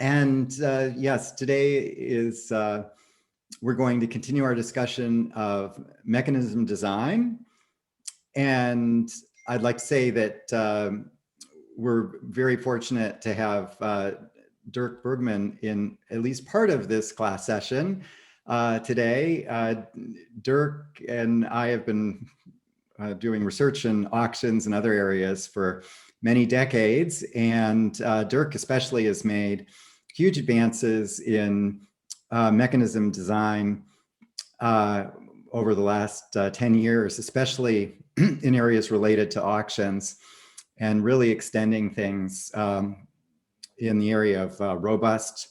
And yes, today is, we're going to continue our discussion of mechanism design. And I'd like to say that we're very fortunate to have Dirk Bergman in at least part of this class session today. Dirk and I have been doing research in auctions and other areas for many decades, and Dirk especially has made huge advances in mechanism design over the last 10 years, especially in areas related to auctions, and really extending things in the area of robust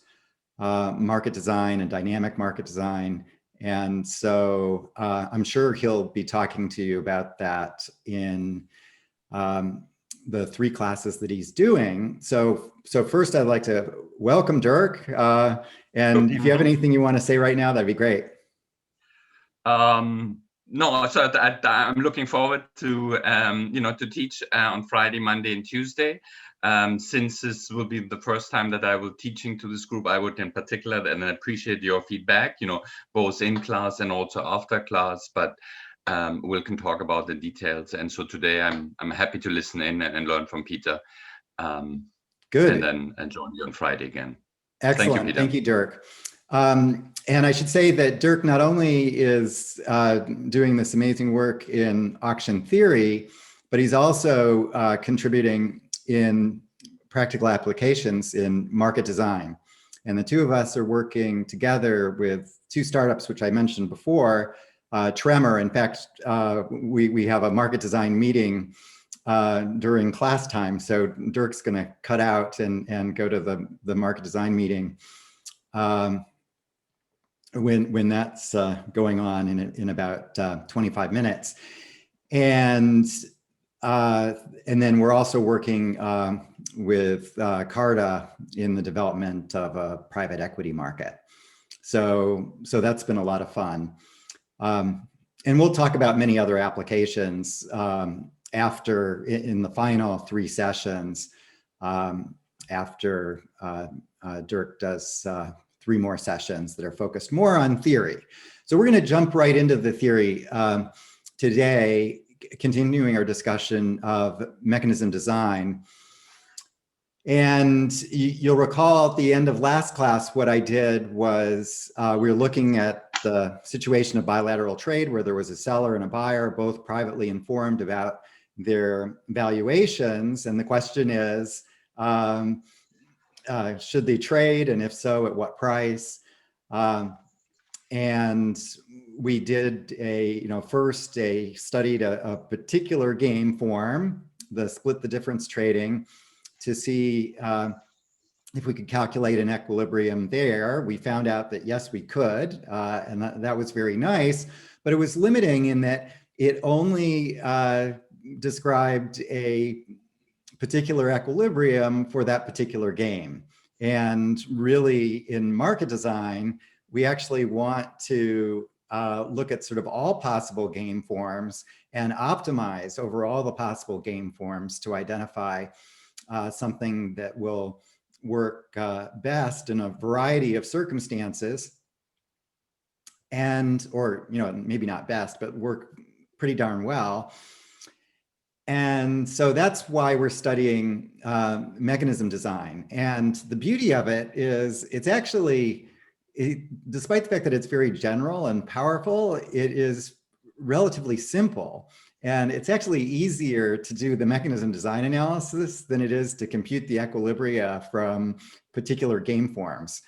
market design and dynamic market design. And so I'm sure he'll be talking to you about that in the 3 classes that he's doing. So first I'd like to welcome Dirk. And if you have anything you want to say right now, that'd be great. No, so I'm looking forward to, to teach on Friday, Monday, and Tuesday. Since this will be the first time that I will teaching to this group, I would in particular, and I appreciate your feedback, both in class and also after class, but we can talk about the details. And so today I'm happy to listen in and learn from Peter. Good. And then join you on Friday again. Excellent. Thank you, Peter. Thank you, Dirk. And I should say that Dirk not only is doing this amazing work in auction theory, but he's also contributing in practical applications in market design. And the 2 of us are working together with 2 startups, which I mentioned before, Tremor. In fact, we have a market design meeting during class time. So Dirk's going to cut out and go to the market design meeting when that's going on in about 25 minutes. And then we're also working with Carta in the development of a private equity market. So that's been a lot of fun. And we'll talk about many other applications after in the final 3 sessions after Dirk does 3 more sessions that are focused more on theory. So we're going to jump right into the theory today, continuing our discussion of mechanism design. And you'll recall at the end of last class, what I did was we were looking at the situation of bilateral trade where there was a seller and a buyer, both privately informed about their valuations. And the question is, should they trade? And if so, at what price? And we did first studied a particular game form, the split the difference trading, to see if we could calculate an equilibrium there. We found out that yes, we could, and that was very nice, but it was limiting in that it only described a particular equilibrium for that particular game. And really in market design, we actually want to look at sort of all possible game forms and optimize over all the possible game forms to identify something that will work best in a variety of circumstances, and or maybe not best, but work pretty darn well. And so that's why we're studying mechanism design. And the beauty of it is it's actually, despite the fact that it's very general and powerful, it is relatively simple. And it's actually easier to do the mechanism design analysis than it is to compute the equilibria from particular game forms.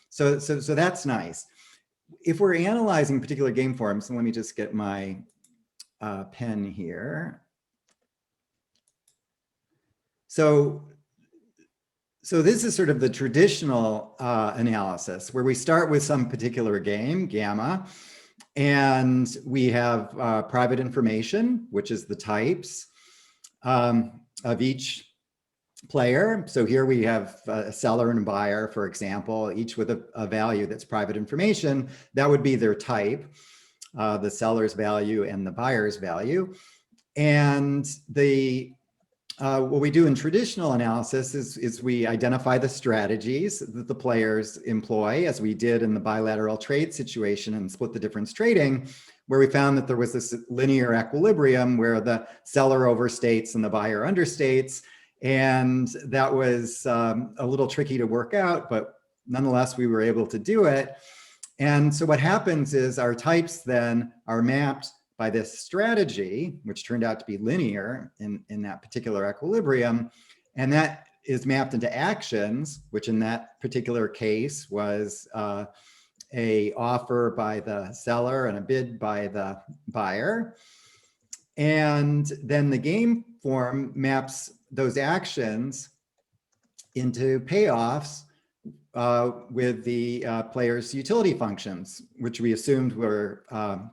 So that's nice. If we're analyzing particular game forms, and let me just get my pen here. So this is sort of the traditional analysis where we start with some particular game, gamma, and we have private information, which is the types of each player. So here we have a seller and a buyer, for example, each with a value that's private information. That would be their type, the seller's value and the buyer's value. And the what we do in traditional analysis is we identify the strategies that the players employ, as we did in the bilateral trade situation and split the difference trading, where we found that there was this linear equilibrium where the seller overstates and the buyer understates. And that was a little tricky to work out, but nonetheless, we were able to do it. And so what happens is our types then are mapped by this strategy, which turned out to be linear in that particular equilibrium. And that is mapped into actions, which in that particular case was a offer by the seller and a bid by the buyer. And then the game form maps those actions into payoffs with the player's utility functions, which we assumed were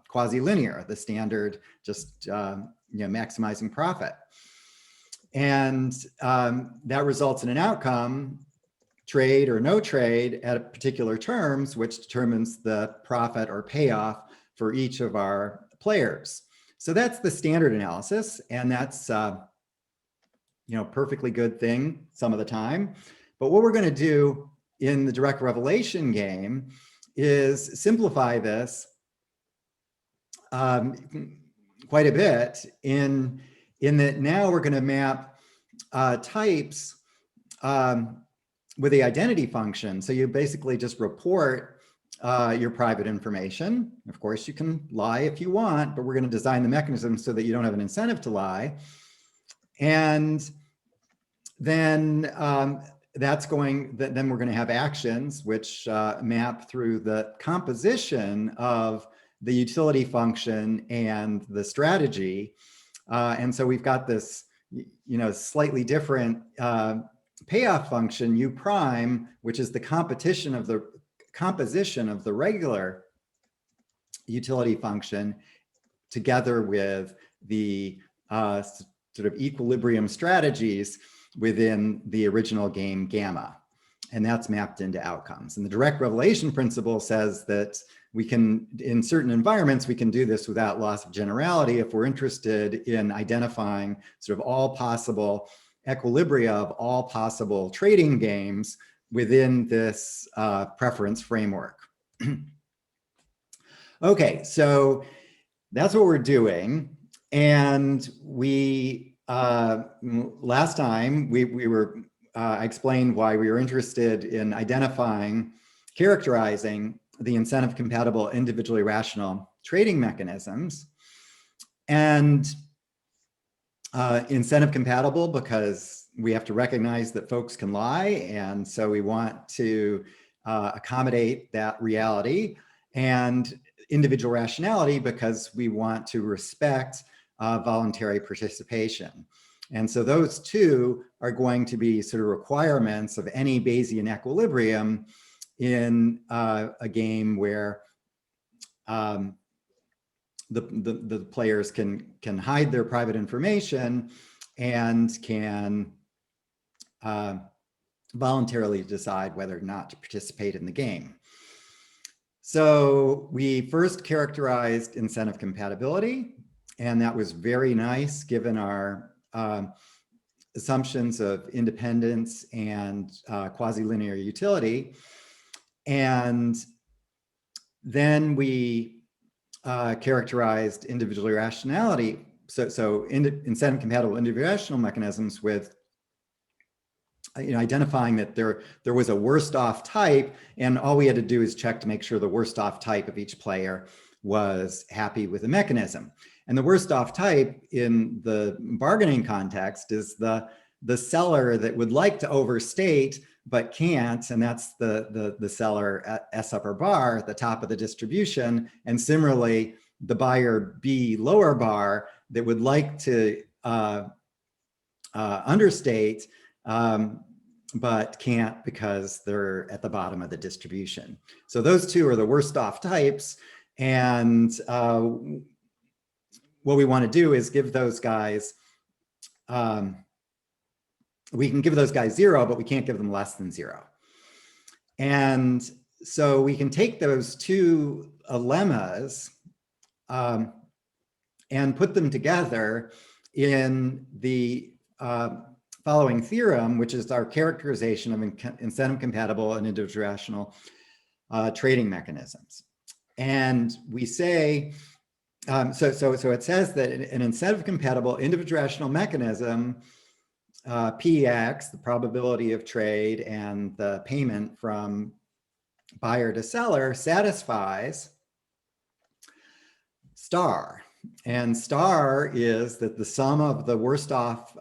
quasi-linear, the standard just maximizing profit. And that results in an outcome, trade or no trade, at particular terms, which determines the profit or payoff for each of our players. So that's the standard analysis, and that's perfectly good thing some of the time. But what we're going to do in the direct revelation game is simplify this quite a bit in that now we're going to map types with the identity function. So you basically just report your private information. Of course, you can lie if you want, but we're going to design the mechanism so that you don't have an incentive to lie. And then then we're going to have actions which map through the composition of the utility function and the strategy. And so we've got this, slightly different payoff function, U prime, which is the composition of the regular utility function together with the sort of equilibrium strategies within the original game gamma. And that's mapped into outcomes. And the direct revelation principle says that we can, in certain environments, we can do this without loss of generality if we're interested in identifying sort of all possible equilibria of all possible trading games within this preference framework. Okay, so that's what we're doing. And we, last time I explained why we were interested in characterizing the incentive compatible individually rational trading mechanisms. And incentive compatible because we have to recognize that folks can lie. And so we want to accommodate that reality, and individual rationality because we want to respect voluntary participation. And so those two are going to be sort of requirements of any Bayesian equilibrium in a game where the players can hide their private information and can voluntarily decide whether or not to participate in the game. So we first characterized incentive compatibility, and that was very nice given our assumptions of independence and quasi-linear utility. And then we characterized individual irrationality. So incentive compatible individual rational mechanisms with identifying that there was a worst off type, and all we had to do is check to make sure the worst off type of each player was happy with the mechanism. And the worst off type in the bargaining context is the seller that would like to overstate but can't, and that's the seller at S upper bar at the top of the distribution. And similarly, the buyer B lower bar that would like to understate but can't because they're at the bottom of the distribution. So those two are the worst off types. And what we want to do is give those guys, we can give those guys 0, but we can't give them less than 0. And so we can take those two lemmas and put them together in the following theorem, which is our characterization of incentive compatible and individual rational trading mechanisms. And we say, so it says that an incentive compatible individual rational mechanism, PX, the probability of trade and the payment from buyer to seller, satisfies star. And star is that the sum of the worst off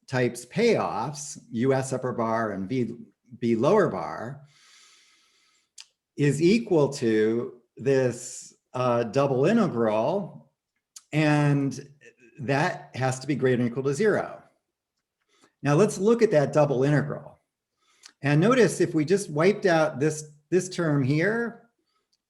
types payoffs, US upper bar and B lower bar, is equal to this double integral, and that has to be greater than or equal to 0. Now let's look at that double integral. And notice if we just wiped out this term here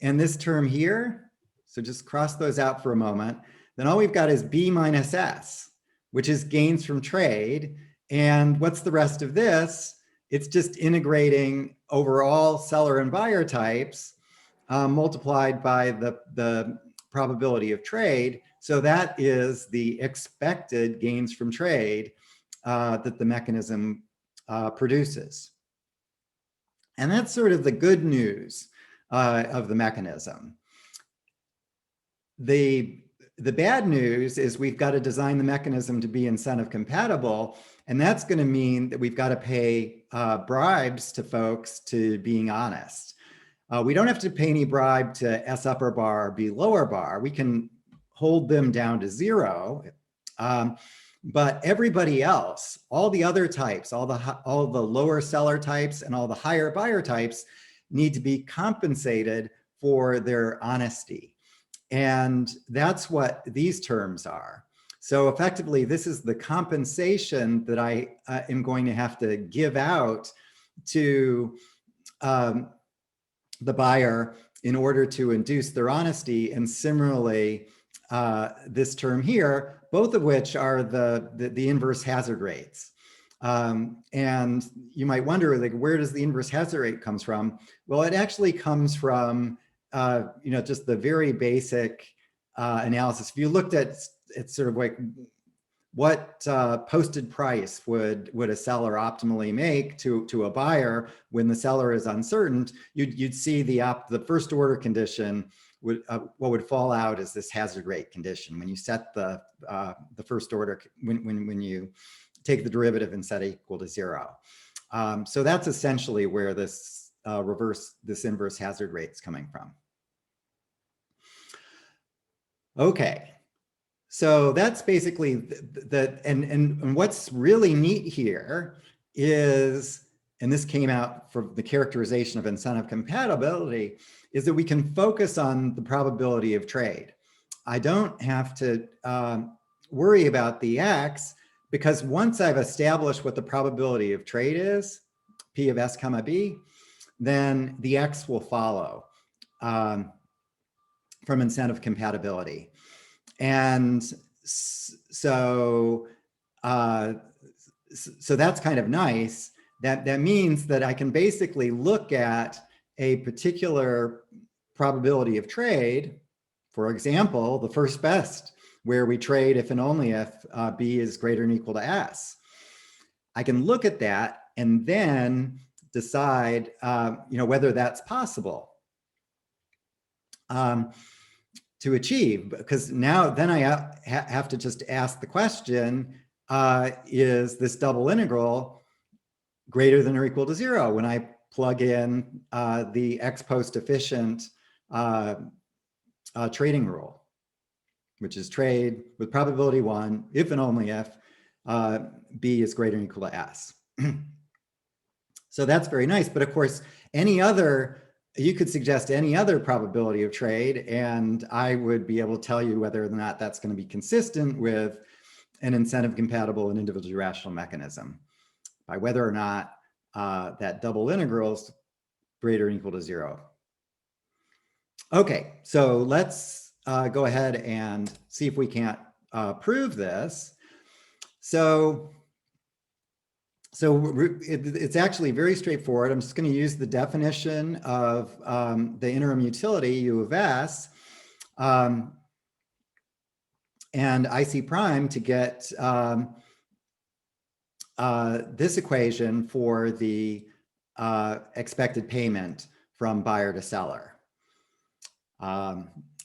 and this term here, so just cross those out for a moment, then all we've got is B minus S, which is gains from trade. And what's the rest of this? It's just integrating over all seller and buyer types multiplied by the probability of trade. So that is the expected gains from trade that the mechanism produces. And that's sort of the good news of the mechanism. The bad news is we've got to design the mechanism to be incentive compatible, and that's going to mean that we've got to pay bribes to folks to being honest. We don't have to pay any bribe to S upper bar or B lower bar. We can hold them down to 0. But everybody else, all the other types, all the lower seller types and all the higher buyer types need to be compensated for their honesty. And that's what these terms are. So effectively, this is the compensation that I am going to have to give out to the buyer in order to induce their honesty. And similarly, this term here, both of which are the inverse hazard rates. And you might wonder, like, where does the inverse hazard rate comes from? Well, it actually comes from just the very basic analysis. If you looked at it's sort of like what posted price would a seller optimally make to a buyer when the seller is uncertain, you'd see the first order condition would what would fall out is this hazard rate condition when you set the first order when you take the derivative and set it equal to 0. So that's essentially where this inverse hazard rate is coming from. Okay, so that's basically and what's really neat here is, and this came out from the characterization of incentive compatibility, is that we can focus on the probability of trade. I don't have to worry about the X, because once I've established what the probability of trade is, P of S comma B, then the X will follow from incentive compatibility. And so that's kind of nice. That means that I can basically look at a particular probability of trade, for example, the first best, where we trade if and only if B is greater than or equal to S. I can look at that and then decide whether that's possible to achieve, because then I have to just ask the question, is this double integral greater than or equal to 0 when I plug in the ex post efficient trading rule, which is trade with probability 1 if and only if B is greater than or equal to S. So that's very nice. But of course, you could suggest any other probability of trade, and I would be able to tell you whether or not that's going to be consistent with an incentive compatible and individually rational mechanism by whether or not that double integral is greater than or equal to 0. Okay, so let's go ahead and see if we can't prove this. So it's actually very straightforward. I'm just going to use the definition of the interim utility U of S and IC prime to get this equation for the expected payment from buyer to seller,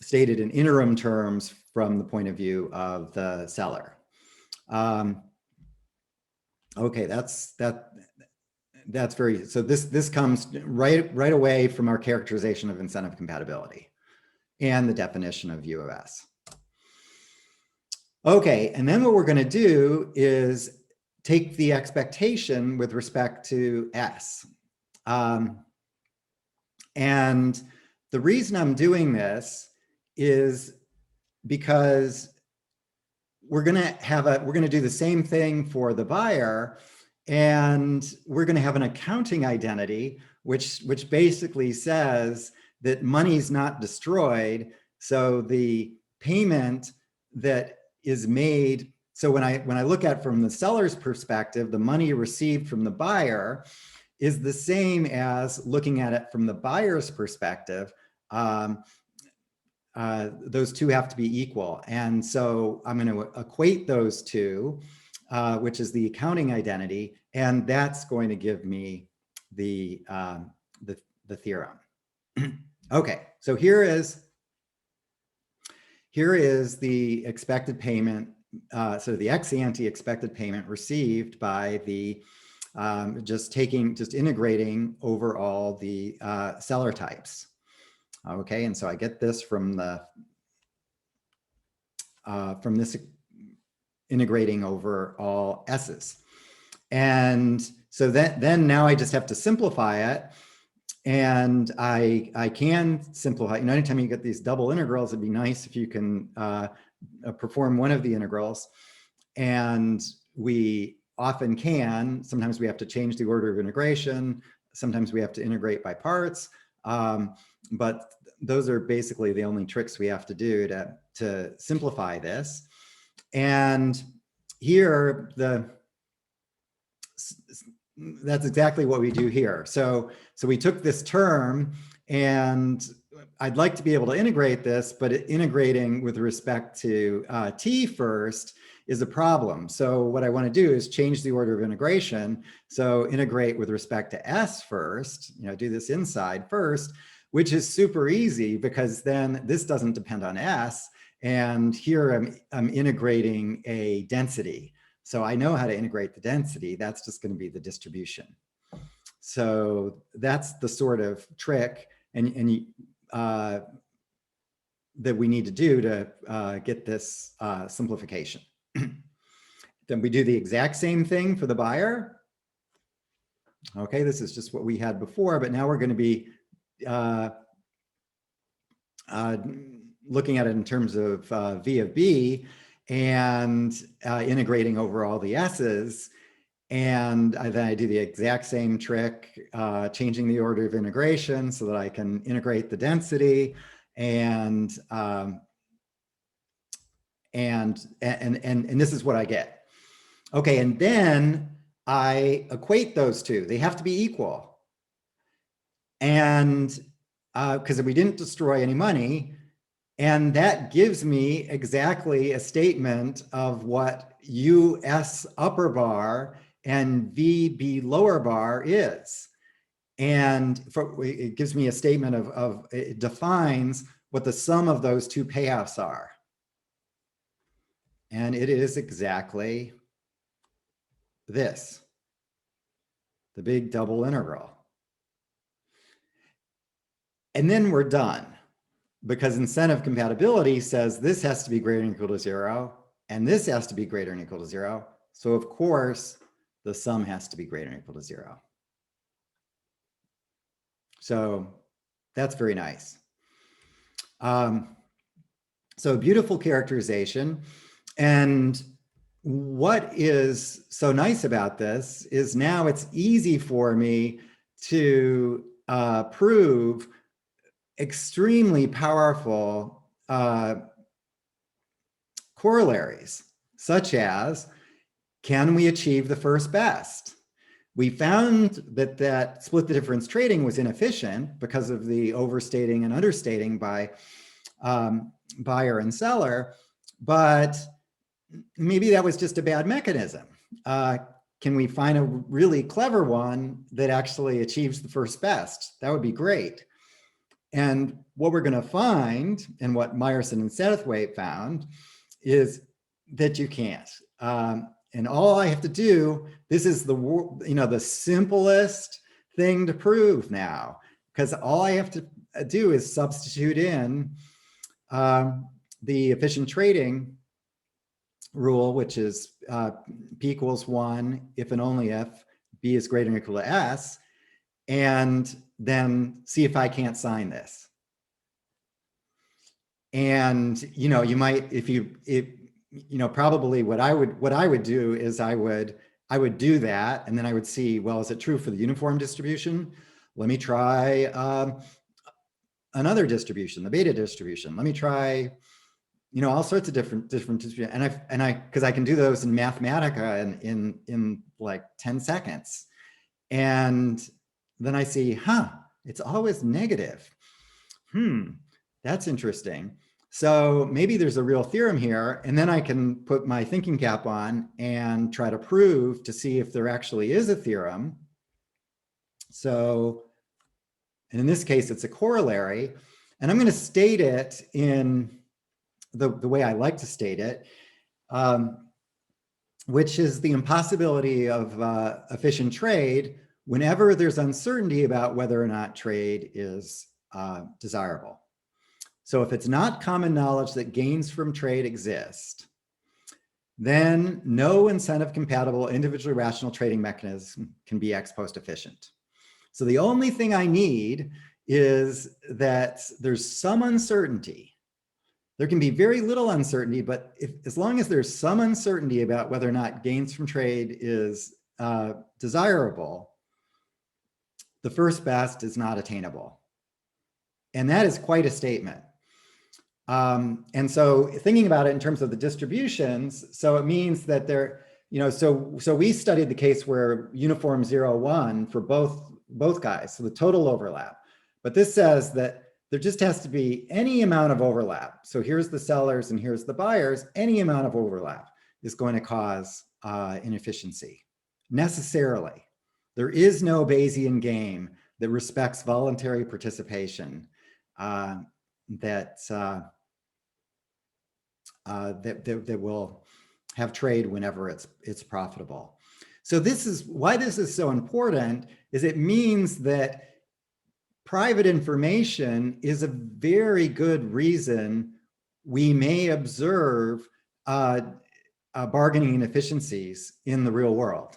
stated in interim terms from the point of view of the seller. Okay, that's very, so this comes right away from our characterization of incentive compatibility and the definition of U of S. Okay, and then what we're going to do is take the expectation with respect to S. And the reason I'm doing this is because we're going to do the same thing for the buyer, and we're going to have an accounting identity, which basically says that money's not destroyed. So the payment that is made, so when I look at it from the seller's perspective, the money received from the buyer is the same as looking at it from the buyer's perspective. Those two have to be equal. And so I'm going to equate those two, which is the accounting identity, and that's going to give me the theorem. Okay, so here is the expected payment, so the ex-ante expected payment received by the just integrating over all the seller types. Okay, and so I get this from this integrating over all S's. And so then now I just have to simplify it. And I can simplify, anytime you get these double integrals, it'd be nice if you can perform one of the integrals. And we often can. Sometimes we have to change the order of integration. Sometimes we have to integrate by parts. But those are basically the only tricks we have to do to simplify this. And here, that's exactly what we do here. So we took this term, and I'd like to be able to integrate this, but integrating with respect to t first is a problem. So what I want to do is change the order of integration. So integrate with respect to s first, do this inside first, which is super easy because then this doesn't depend on s. And here I'm integrating a density. So I know how to integrate the density. That's just going to be the distribution. So that's the sort of trick that we need to do to get this simplification. Then we do the exact same thing for the buyer. Okay, this is just what we had before, but now we're going to be looking at it in terms of V of B and integrating over all the S's. And then I do the exact same trick, changing the order of integration so that I can integrate the density and this is what I get. Okay, and then I equate those two. They have to be equal. And because we didn't destroy any money, and that gives me exactly a statement of what US upper bar and VB lower bar is. And it gives me a statement it defines what the sum of those two payoffs are. And it is exactly this, the big double integral. And then we're done, because incentive compatibility says this has to be greater than or equal to 0, and this has to be greater than or equal to 0. So of course, the sum has to be greater than or equal to 0. So that's very nice. So beautiful characterization. And what is so nice about this is now it's easy for me to prove extremely powerful corollaries, such as, can we achieve the first best? We found that split the difference trading was inefficient because of the overstating and understating by buyer and seller, but maybe that was just a bad mechanism. can we find a really clever one that actually achieves the first best? That would be great. And what we're going to find, and what Meyerson and Satterthwaite found, is that you can't. And all I have to do, this is the simplest thing to prove now, because all I have to do is substitute in the efficient trading rule, which is P equals 1 if and only if B is greater than or equal to S, and then see if I can't sign this. And you might, probably what I would do is I would do that, and then I would see, well, is it true for the uniform distribution? Let me try another distribution, the beta distribution. Let me try, all sorts of different distributions. And because I can do those in Mathematica in like 10 seconds. And then I see, it's always negative. That's interesting. So maybe there's a real theorem here, and then I can put my thinking cap on and try to prove to see if there actually is a theorem. So, and in this case, it's a corollary, and I'm going to state it in the way I like to state it, which is the impossibility of efficient trade whenever there's uncertainty about whether or not trade is desirable. So if it's not common knowledge that gains from trade exist, then no incentive compatible individually rational trading mechanism can be ex post efficient. So the only thing I need is that there's some uncertainty. There can be very little uncertainty, but as long as there's some uncertainty about whether or not gains from trade is desirable, the first best is not attainable. And that is quite a statement. And so thinking about it in terms of the distributions, so it means that so we studied the case where uniform 0, 1 for both guys, so the total overlap. But this says that there just has to be any amount of overlap. So here's the sellers and here's the buyers. Any amount of overlap is going to cause inefficiency, necessarily. There is no Bayesian game that respects voluntary participation that will have trade whenever it's profitable. So this is why this is so important, is it means that private information is a very good reason we may observe bargaining inefficiencies in the real world.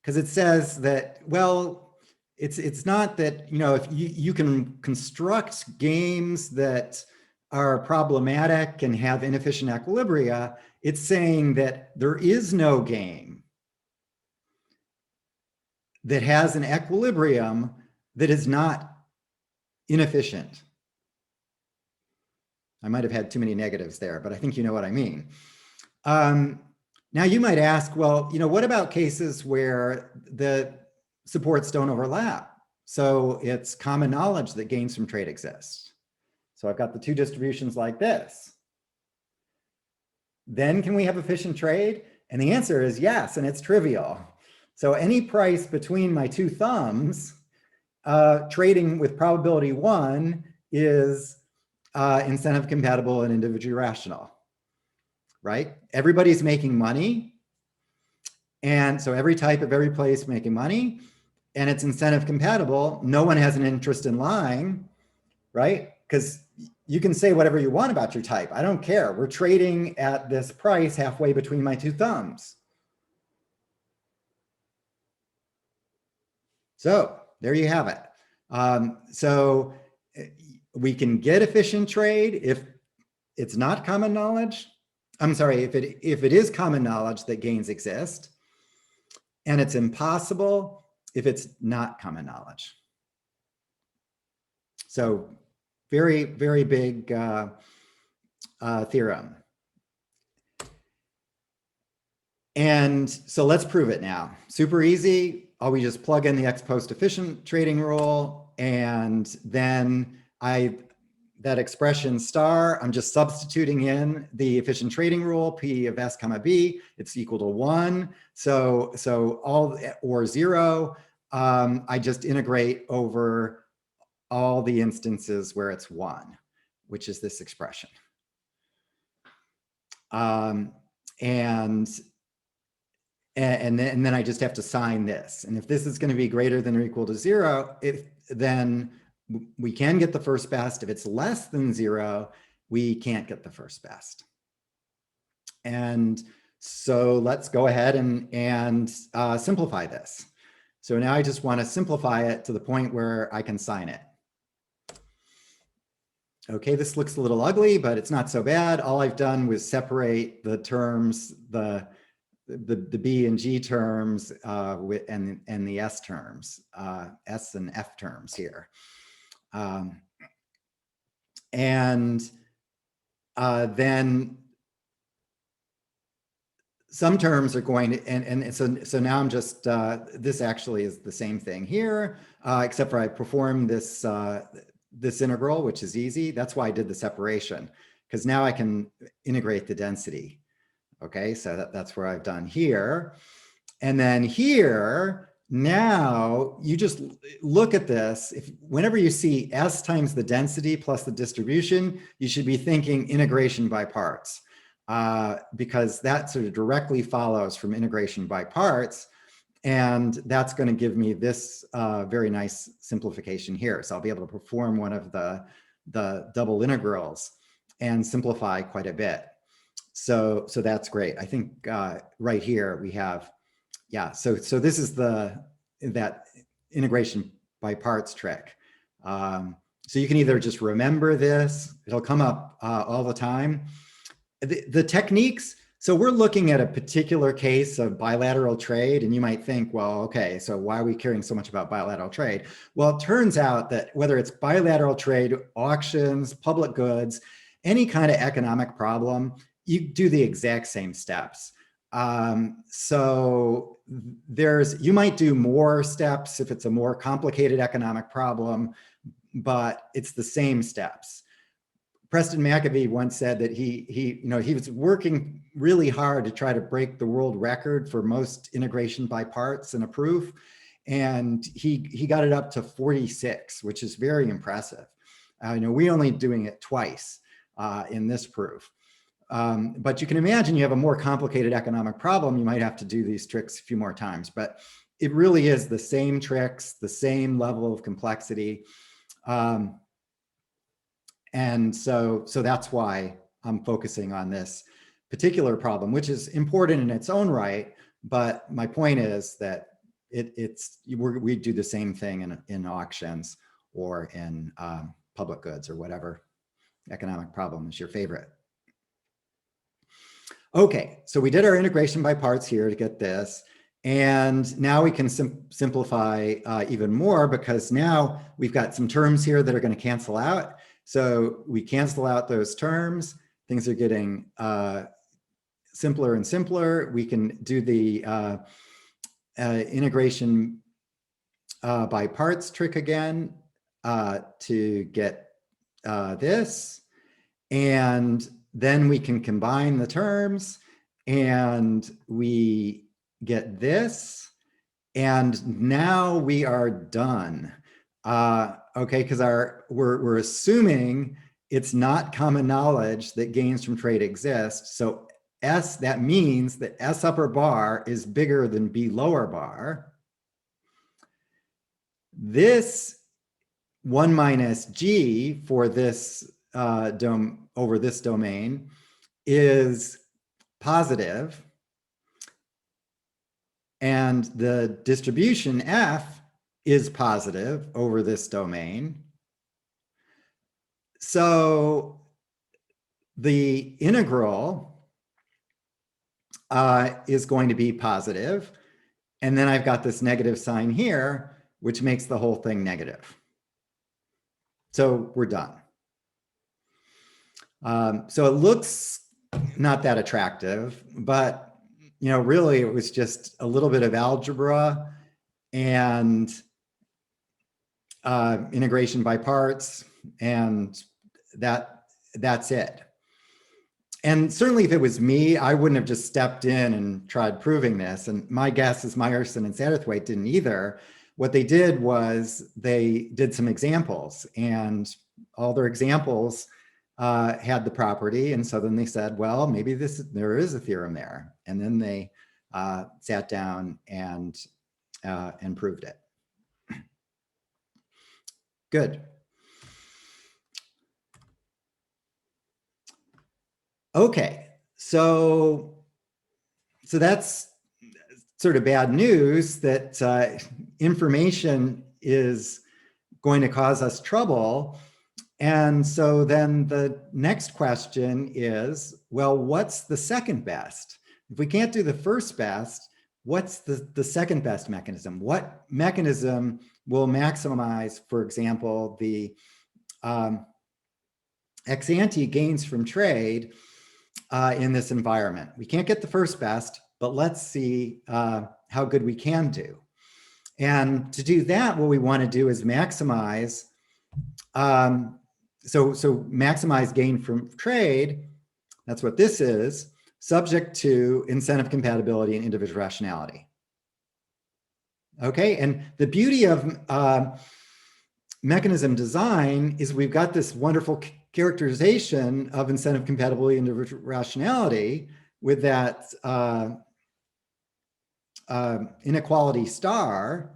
Because it says that, well, it's not that, if you can construct games that are problematic and have inefficient equilibria, it's saying that there is no game that has an equilibrium that is not inefficient. I might have had too many negatives there, but I think you know what I mean. Now you might ask, well, what about cases where the supports don't overlap? So it's common knowledge that gains from trade exists. So I've got the two distributions like this. Then can we have efficient trade? And the answer is yes, and it's trivial. So any price between my two thumbs, trading with probability 1 is incentive compatible and individually rational, right? Everybody's making money. And so every type of every place making money, and it's incentive compatible. No one has an interest in lying, right? Because you can say whatever you want about your type. I don't care. We're trading at this price halfway between my two thumbs. So there you have it. So we can get efficient trade if it's not common knowledge. I'm sorry, if it is common knowledge that gains exist, and it's impossible if it's not common knowledge. So very, very big theorem. And so let's prove it now. Super easy. We just plug in the ex post efficient trading rule, and then that expression star, I'm just substituting in the efficient trading rule, P of S comma B, it's equal to 1. So all, or 0, I just integrate over all the instances where it's 1, which is this expression. And then I just have to sign this. And if this is going to be greater than or equal to 0, then we can get the first best. If it's less than 0, we can't get the first best. And so let's go ahead and simplify this. So now I just want to simplify it to the point where I can sign it. Okay, this looks a little ugly, but it's not so bad. All I've done was separate the terms, the B and G terms and the S terms, S and F terms here. Then some terms are going to, so now I'm just, this actually is the same thing here, except for I perform this, this integral, which is easy. That's why I did the separation, because now I can integrate the density. Okay, so that's where I've done here. And then here, now you just look at this. Whenever you see S times the density plus the distribution, you should be thinking integration by parts, because that sort of directly follows from integration by parts. And that's going to give me this very nice simplification here. So I'll be able to perform one of the double integrals and simplify quite a bit. So that's great. I think right here we have, yeah, so this is that integration by parts trick. So you can either just remember this, it'll come up all the time. The techniques, so we're looking at a particular case of bilateral trade, and you might think, well, okay, so why are we caring so much about bilateral trade? Well, it turns out that whether it's bilateral trade, auctions, public goods, any kind of economic problem, you do the exact same steps. So you might do more steps if it's a more complicated economic problem, but it's the same steps. Preston McAfee once said that he was working really hard to try to break the world record for most integration by parts in a proof, and he got it up to 46, which is very impressive. We're only doing it twice in this proof. But you can imagine you have a more complicated economic problem, you might have to do these tricks a few more times, but it really is the same tricks, the same level of complexity. And so that's why I'm focusing on this particular problem, which is important in its own right. But my point is that we do the same thing in auctions or in public goods or whatever economic problem is your favorite. Okay, so we did our integration by parts here to get this. And now we can simplify even more, because now we've got some terms here that are going to cancel out. So we cancel out those terms. Things are getting simpler and simpler. We can do the integration by parts trick again to get this. And then we can combine the terms and we get this. And now we are done. Okay, because we're assuming it's not common knowledge that gains from trade exist. So that means that S upper bar is bigger than B lower bar. This 1 minus G for this over this domain is positive, and the distribution F is positive over this domain. So the integral is going to be positive, and then I've got this negative sign here, which makes the whole thing negative. So we're done. So it looks not that attractive, but really it was just a little bit of algebra and integration by parts and that's it. And certainly if it was me, I wouldn't have just stepped in and tried proving this. And my guess is Meyerson and Satterthwaite didn't either. What they did was they did some examples, and all their examples had the property. And so then they said, well, maybe there is a theorem there. And then they sat down and proved it. Good. Okay, so that's sort of bad news that information is going to cause us trouble. And so then the next question is, well, what's the second best? If we can't do the first best, what's the second best mechanism? What mechanism will maximize, for example, the ex ante gains from trade in this environment? We can't get the first best, but let's see how good we can do. And to do that, what we want to do is maximize, so maximize gain from trade. That's what this is, subject to incentive compatibility and individual rationality. Okay, and the beauty of mechanism design is we've got this wonderful characterization of incentive compatibility and individual rationality with that inequality star.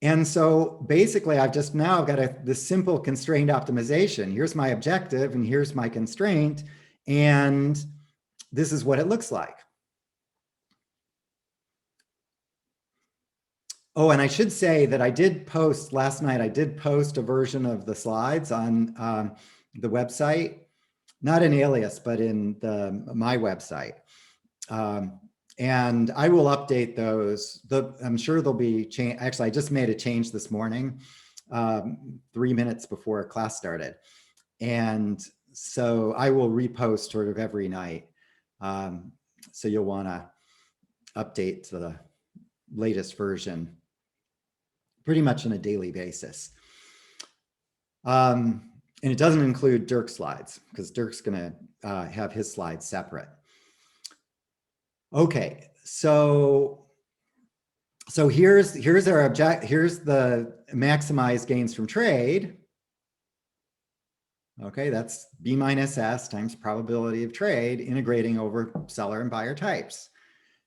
And so basically I've got this simple constrained optimization. Here's my objective and here's my constraint, and this is what it looks like. Oh, and I should say that I did post last night, I did post a version of the slides on the website, not in Alias, but in my website. And I will update those. I'm sure there'll be change. Actually, I just made a change this morning, 3 minutes before class started. And so I will repost sort of every night. So you'll want to update to the latest version pretty much on a daily basis. And it doesn't include Dirk's slides because Dirk's going to have his slides separate. Okay, so here's our object. Here's the maximized gains from trade. Okay, that's B minus S times probability of trade integrating over seller and buyer types.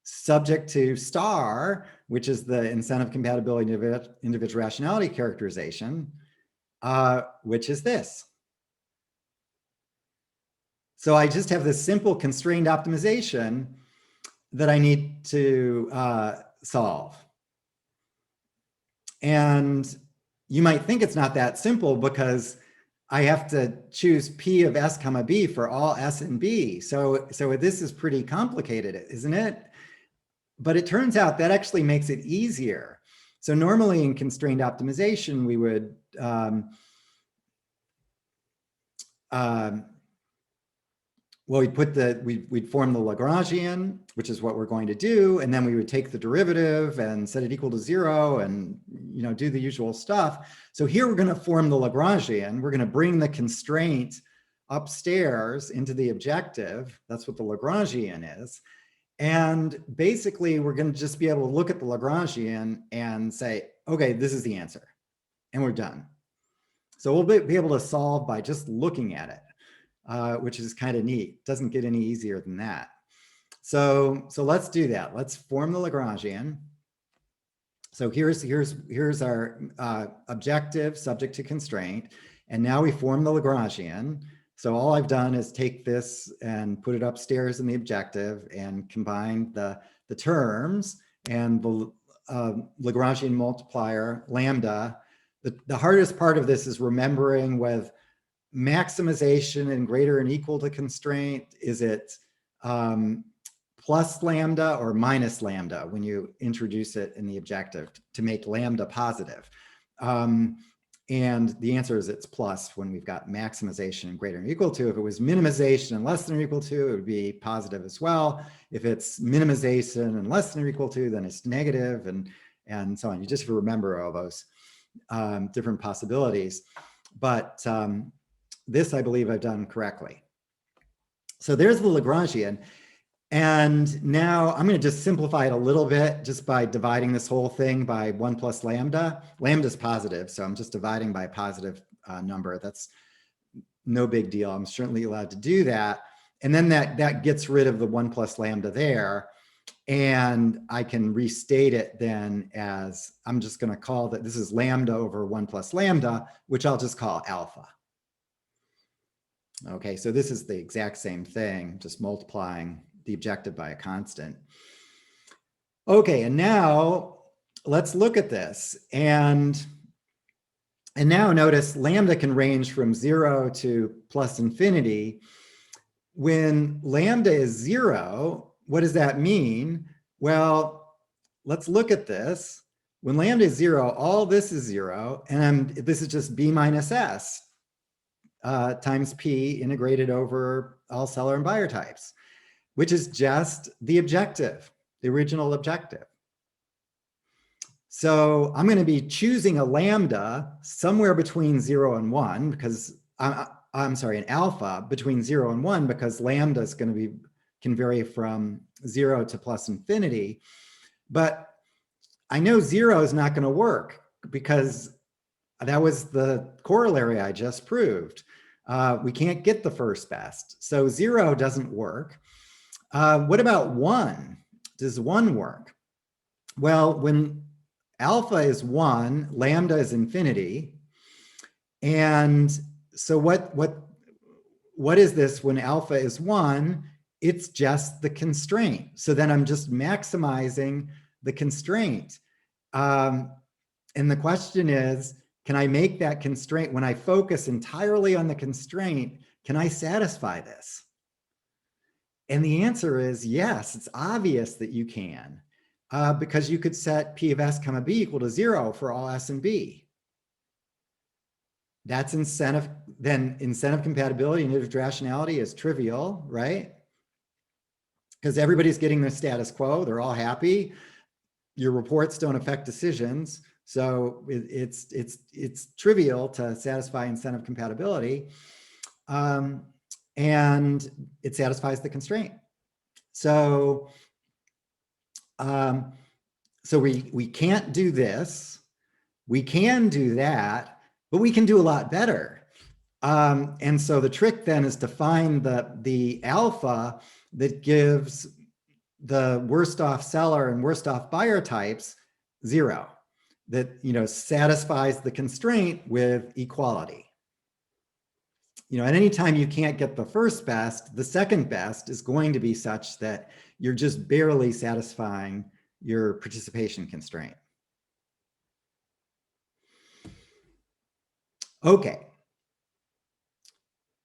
Subject to star, which is the incentive compatibility individual rationality characterization, which is this. So I just have this simple constrained optimization that I need to solve. And you might think it's not that simple because I have to choose P of S comma B for all S and B. So this is pretty complicated, isn't it? But it turns out that actually makes it easier. So normally in constrained optimization, we would well, we'd form the Lagrangian, which is what we're going to do, and then we would take the derivative and set it equal to 0 and do the usual stuff. So here we're going to form the Lagrangian. We're going to bring the constraint upstairs into the objective. That's what the Lagrangian is. And basically, we're going to just be able to look at the Lagrangian and say, okay, this is the answer, and we're done. So we'll be able to solve by just looking at it, which is kind of neat. Doesn't get any easier than that. So let's do that. Let's form the Lagrangian. So here's our objective subject to constraint, and now we form the Lagrangian. So all I've done is take this and put it upstairs in the objective and combine the terms and the Lagrangian multiplier lambda. The hardest part of this is remembering with maximization and greater and equal to constraint, is it plus lambda or minus lambda when you introduce it in the objective to make lambda positive? And the answer is it's plus when we've got maximization and greater than or equal to. If it was minimization and less than or equal to, it would be positive as well. If it's minimization and less than or equal to, then it's negative, and so on. You just have to remember all those different possibilities. But this I believe I've done correctly. So there's the Lagrangian. And now I'm going to just simplify it a little bit just by dividing this whole thing by 1 plus lambda. Lambda is positive, so I'm just dividing by a positive number. That's no big deal. I'm certainly allowed to do that. And then that gets rid of the 1 plus lambda there. And I can restate it then as, I'm just going to call that this is lambda over 1 plus lambda, which I'll just call alpha. Okay, so this is the exact same thing, just multiplying the objective by a constant. Okay, and now let's look at this. And now notice lambda can range from 0 to plus infinity. When lambda is 0, what does that mean? Well, let's look at this. When lambda is 0, all this is 0, and this is just b minus s times p integrated over all seller and buyer types, which is just the objective, the original objective. So I'm going to be choosing a lambda somewhere between 0 and 1 because I'm sorry, an alpha between 0 and 1 because lambda is going to be, can vary from 0 to plus infinity. But I know 0 is not going to work because that was the corollary I just proved. We can't get the first best. So 0 doesn't work. What about 1? Does 1 work? Well, when alpha is 1, lambda is infinity. And so what is this when alpha is 1? It's just the constraint. So then I'm just maximizing the constraint. And the question is, can I make that constraint, when I focus entirely on the constraint, can I satisfy this? And the answer is yes, it's obvious that you can, because you could set P of S comma B equal to 0 for all S and B. That's incentive, then incentive compatibility and individual rationality is trivial, right? Because everybody's getting the status quo, they're all happy. Your reports don't affect decisions. So it's trivial to satisfy incentive compatibility. And it satisfies the constraint. So, we can't do this. We can do that, but we can do a lot better. And so the trick then is to find the alpha that gives the worst off seller and worst off buyer types 0, that, you know, satisfies the constraint with equality. You know, at any time you can't get the first best, the second best is going to be such that you're just barely satisfying your participation constraint. Okay.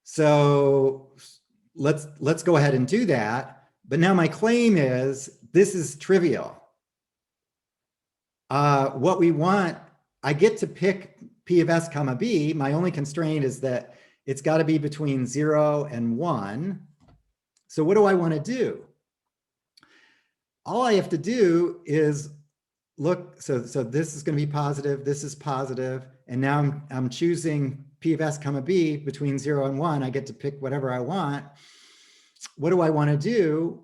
So let's go ahead and do that. But now my claim is this is trivial. What we want, I get to pick P of S comma B. My only constraint is that it's got to be between 0 and 1. So what do I want to do? All I have to do is look, so this is going to be positive, this is positive, and now I'm choosing P of S comma B between 0 and 1. I get to pick whatever I want. What do I want to do?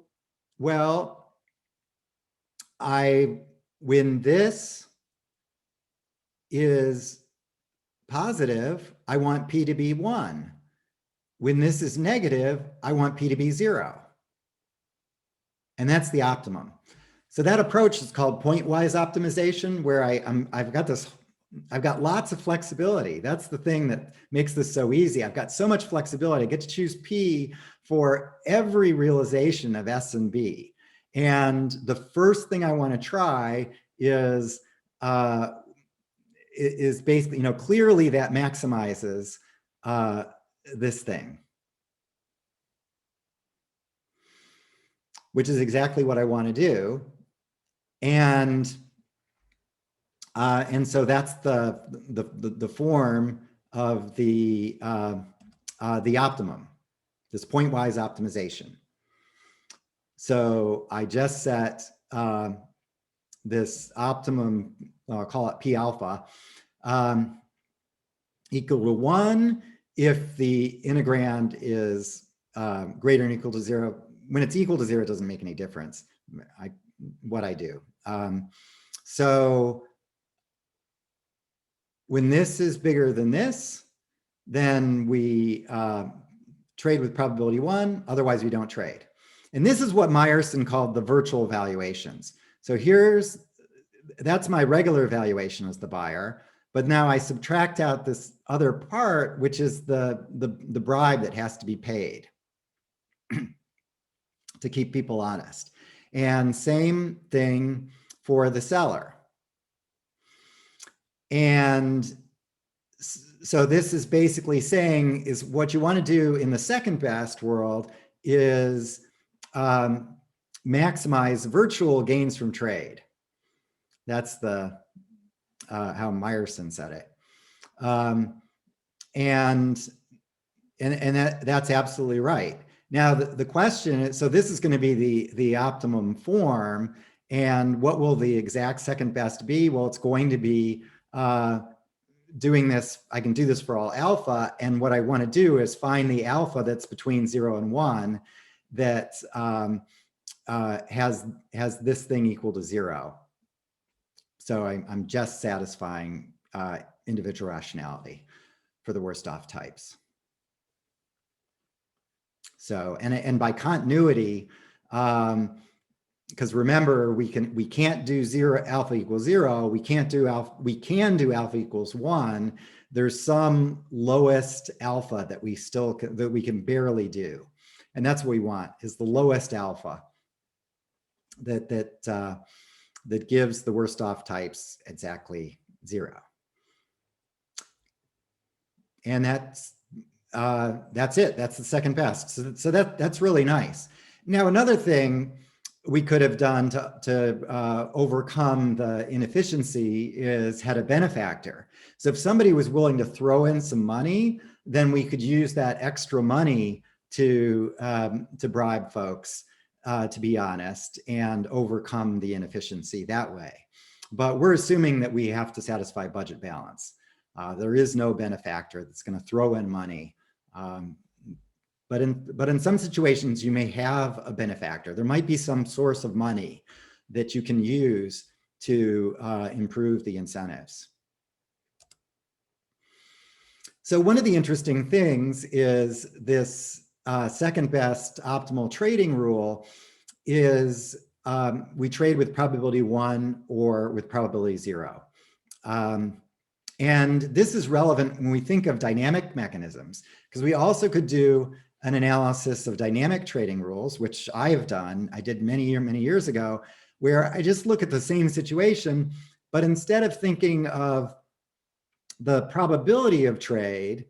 Well, when this is positive, I want P to be 1. When this is negative, I want P to be 0. And that's the optimum. So that approach is called point-wise optimization, where I've got lots of flexibility. That's the thing that makes this so easy. I've got so much flexibility. I get to choose P for every realization of S and B. And the first thing I want to try is basically, you know, clearly that maximizes this thing, which is exactly what I want to do. And so that's the form of the optimum, this point-wise optimization. So I just set this optimum, I'll call it P alpha, equal to 1 if the integrand is greater than or equal to 0. When it's equal to 0, it doesn't make any difference what I do. So when this is bigger than this, then we trade with probability 1, otherwise we don't trade. And this is what Meyerson called the virtual valuations. So that's my regular valuation as the buyer, but now I subtract out this other part, which is the bribe that has to be paid to keep people honest. And same thing for the seller. And so this is basically saying is what you want to do in the second best world is maximize virtual gains from trade. That's the how Meyerson said it. And that's absolutely right. Now the question is, so this is going to be the optimum form, and what will the exact second best be? Well, it's going to be doing this. I can do this for all alpha, and what I want to do is find the alpha that's between 0 and 1 that has this thing equal to 0. So I'm just satisfying individual rationality for the worst off types. So, and by continuity, because remember, we can't do alpha equals 0. We can do alpha equals 1. There's some lowest alpha that we can barely do, and that's what we want, is the lowest alpha that gives the worst off types exactly 0. And that's it. That's the second best. So that's really nice. Now, another thing we could have done to overcome the inefficiency is had a benefactor. So if somebody was willing to throw in some money, then we could use that extra money to bribe folks to be honest and overcome the inefficiency that way. But we're assuming that we have to satisfy budget balance. There is no benefactor that's going to throw in money. But in some situations, you may have a benefactor. There might be some source of money that you can use to improve the incentives. So one of the interesting things is this second best optimal trading rule is we trade with probability 1 or with probability 0. And this is relevant when we think of dynamic mechanisms, because we also could do an analysis of dynamic trading rules, which I have done. I did many years ago, where I just look at the same situation, but instead of thinking of the probability of trade,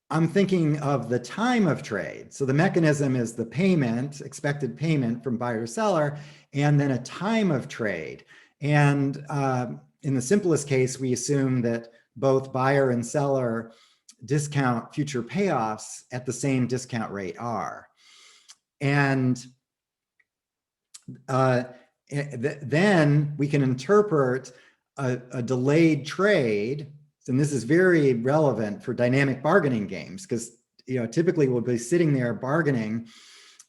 I'm thinking of the time of trade. So the mechanism is the payment, expected payment from buyer to seller, and then a time of trade. And in the simplest case, we assume that both buyer and seller discount future payoffs at the same discount rate R. And then we can interpret a delayed trade. And this is very relevant for dynamic bargaining games, because typically we'll be sitting there bargaining,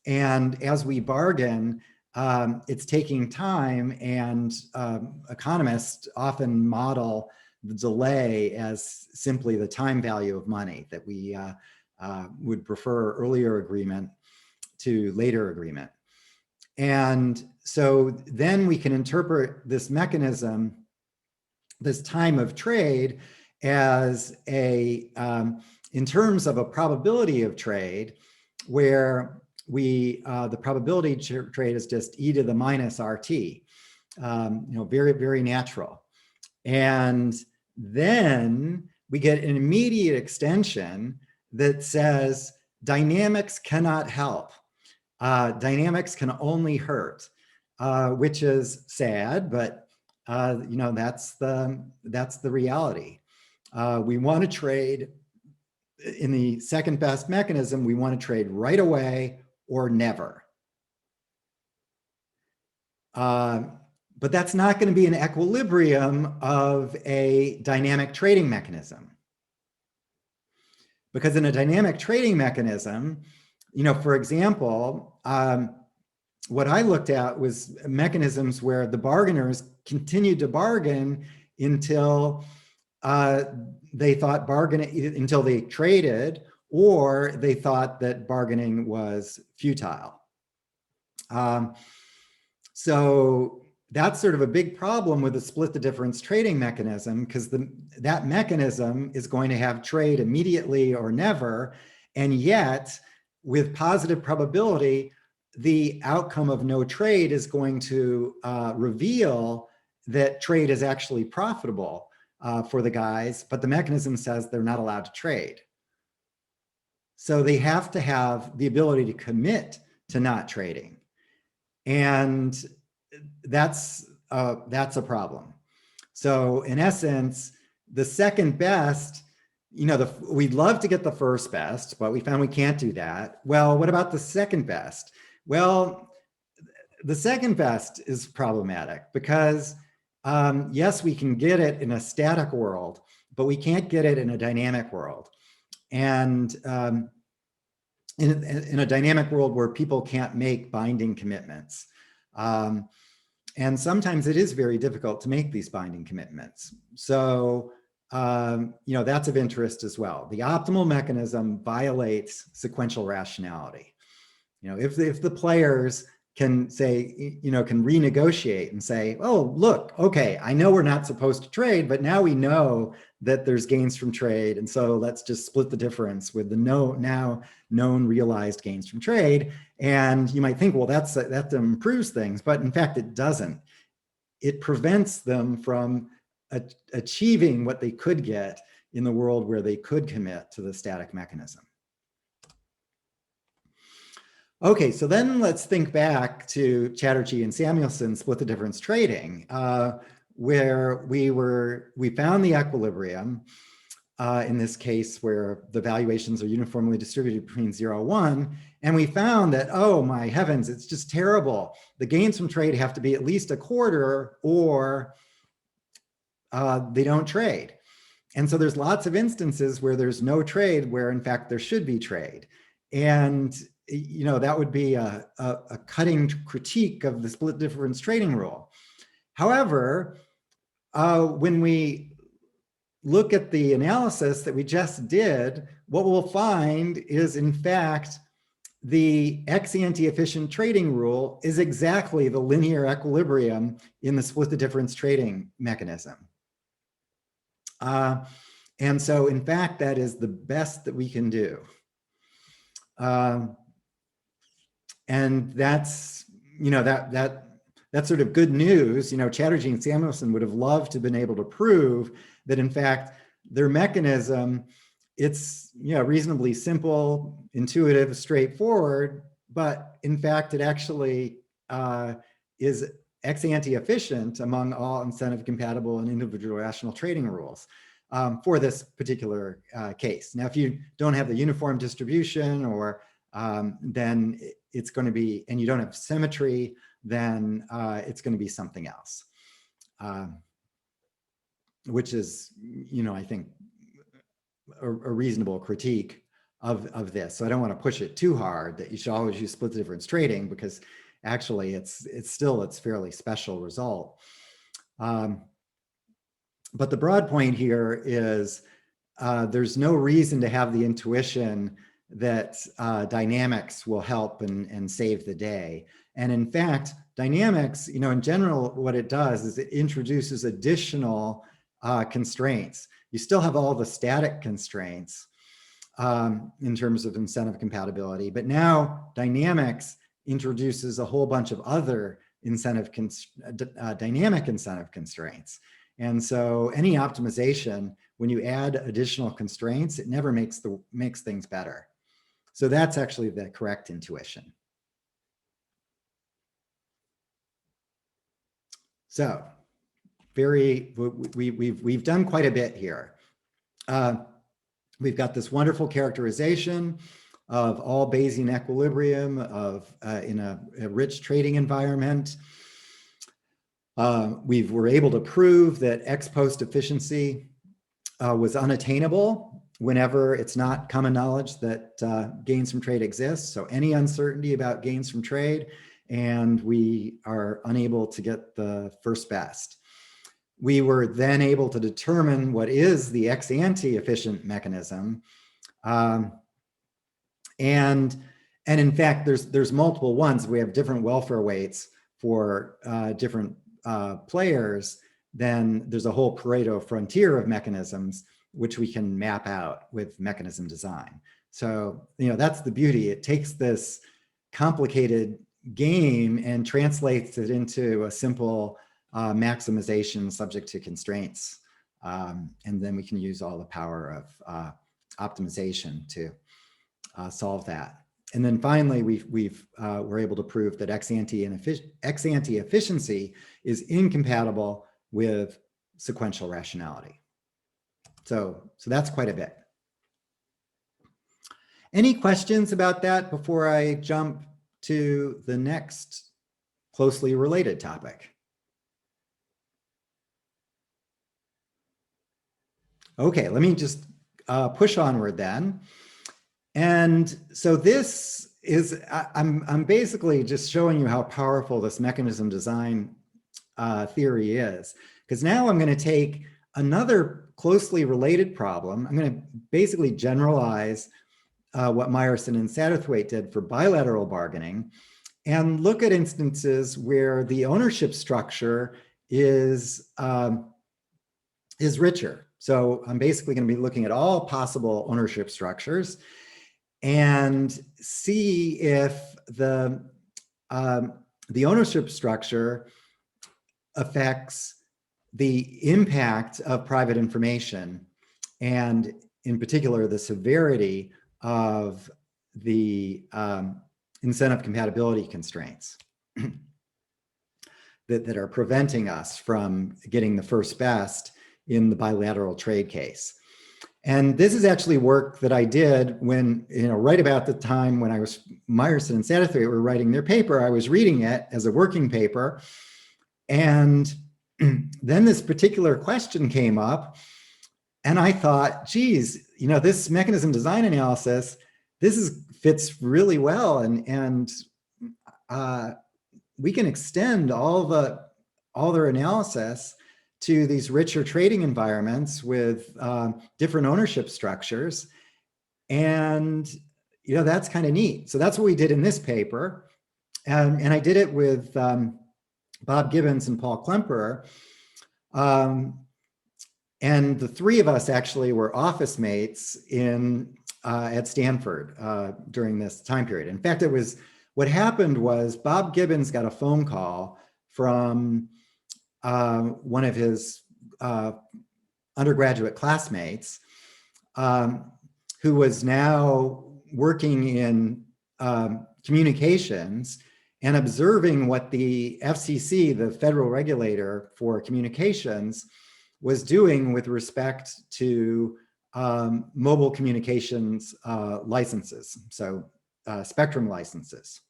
and as we bargain, it's taking time, and economists often model the delay as simply the time value of money, that we would prefer earlier agreement to later agreement. And so then we can interpret this mechanism, this time of trade, as in terms of a probability of trade, where the probability trade is just e to the minus RT, very, very natural. And then we get an immediate extension that says dynamics cannot help. Dynamics can only hurt, which is sad, but that's the reality. We want to trade in the second best mechanism. We want to trade right away or never. But that's not going to be an equilibrium of a dynamic trading mechanism. Because in a dynamic trading mechanism, for example, what I looked at was mechanisms where the bargainers continued to bargain until they thought until they traded, or they thought that bargaining was futile. So that's sort of a big problem with the split the difference trading mechanism, because that mechanism is going to have trade immediately or never. And yet, with positive probability, the outcome of no trade is going to reveal that trade is actually profitable for the guys, but the mechanism says they're not allowed to trade. So they have to have the ability to commit to not trading. And that's a problem. So in essence, the second best, we'd love to get the first best, but we found we can't do that. Well, what about the second best? Well, the second best is problematic because yes, we can get it in a static world, but we can't get it in a dynamic world. And in a dynamic world where people can't make binding commitments. And sometimes it is very difficult to make these binding commitments. So, that's of interest as well. The optimal mechanism violates sequential rationality. If the players can say, can renegotiate and say, oh, look, okay, I know we're not supposed to trade, but now we know that there's gains from trade. And so let's just split the difference with the now known realized gains from trade. And you might think, well, that improves things, but in fact, it doesn't. It prevents them from achieving what they could get in the world where they could commit to the static mechanism. Okay, so then let's think back to Chatterjee and Samuelson's split the difference trading, where we found the equilibrium in this case where the valuations are uniformly distributed between 0 and 1, and we found that, oh my heavens, it's just terrible. The gains from trade have to be at least a quarter or they don't trade. And so there's lots of instances where there's no trade where in fact there should be trade. And that would be a cutting critique of the split difference trading rule. However, when we look at the analysis that we just did, what we'll find is, in fact, the ex-ante efficient trading rule is exactly the linear equilibrium in the split the difference trading mechanism. And so, in fact, that is the best that we can do. And that's, that's sort of good news. Chatterjee and Samuelson would have loved to have been able to prove that, in fact, their mechanism, it's reasonably simple, intuitive, straightforward, but in fact, it actually is ex-ante efficient among all incentive compatible and individual rational trading rules for this particular case. Now, if you don't have the uniform distribution or then it's going to be, and you don't have symmetry, then it's going to be something else, which is, I think, a reasonable critique of this. So I don't want to push it too hard that you should always use split the difference trading, because actually it's still its fairly special result. But the broad point here is there's no reason to have the intuition that dynamics will help and save the day. And in fact, dynamics, in general, what it does is it introduces additional constraints. You still have all the static constraints in terms of incentive compatibility, but now dynamics introduces a whole bunch of other dynamic incentive constraints. And so any optimization, when you add additional constraints, it never makes things better. So that's actually the correct intuition. So we've done quite a bit here. We've got this wonderful characterization of all Bayesian equilibrium in a rich trading environment. We were able to prove that ex post efficiency was unattainable whenever it's not common knowledge that gains from trade exists. So any uncertainty about gains from trade, and we are unable to get the first best. We were then able to determine what is the ex-ante efficient mechanism. And in fact, there's multiple ones. We have different welfare weights for different players. Then there's a whole Pareto frontier of mechanisms which we can map out with mechanism design. So, that's the beauty. It takes this complicated game and translates it into a simple maximization subject to constraints. And then we can use all the power of optimization to solve that. And then finally, we're able to prove that ex-ante efficiency is incompatible with sequential rationality. So that's quite a bit. Any questions about that before I jump to the next closely related topic? Okay, let me just push onward then. And so this is, I'm basically just showing you how powerful this mechanism design theory is, because now I'm going to take another closely related problem. I'm going to basically generalize what Meyerson and Satterthwaite did for bilateral bargaining and look at instances where the ownership structure is richer. So I'm basically going to be looking at all possible ownership structures and see if the ownership structure affects the impact of private information, and in particular, the severity of the incentive compatibility constraints that are preventing us from getting the first best in the bilateral trade case. And this is actually work that I did when, right about the time when Meyerson and Satterthwaite were writing their paper. I was reading it as a working paper. And then this particular question came up, and I thought, geez, this mechanism design analysis, fits really well, and we can extend all their analysis to these richer trading environments with different ownership structures, and that's kind of neat. So that's what we did in this paper, and I did it with Bob Gibbons and Paul Klemperer. And the three of us actually were office mates at Stanford during this time period. In fact, what happened was Bob Gibbons got a phone call from one of his undergraduate classmates who was now working in communications and observing what the FCC, the federal regulator for communications, was doing with respect to mobile communications licenses, so spectrum licenses.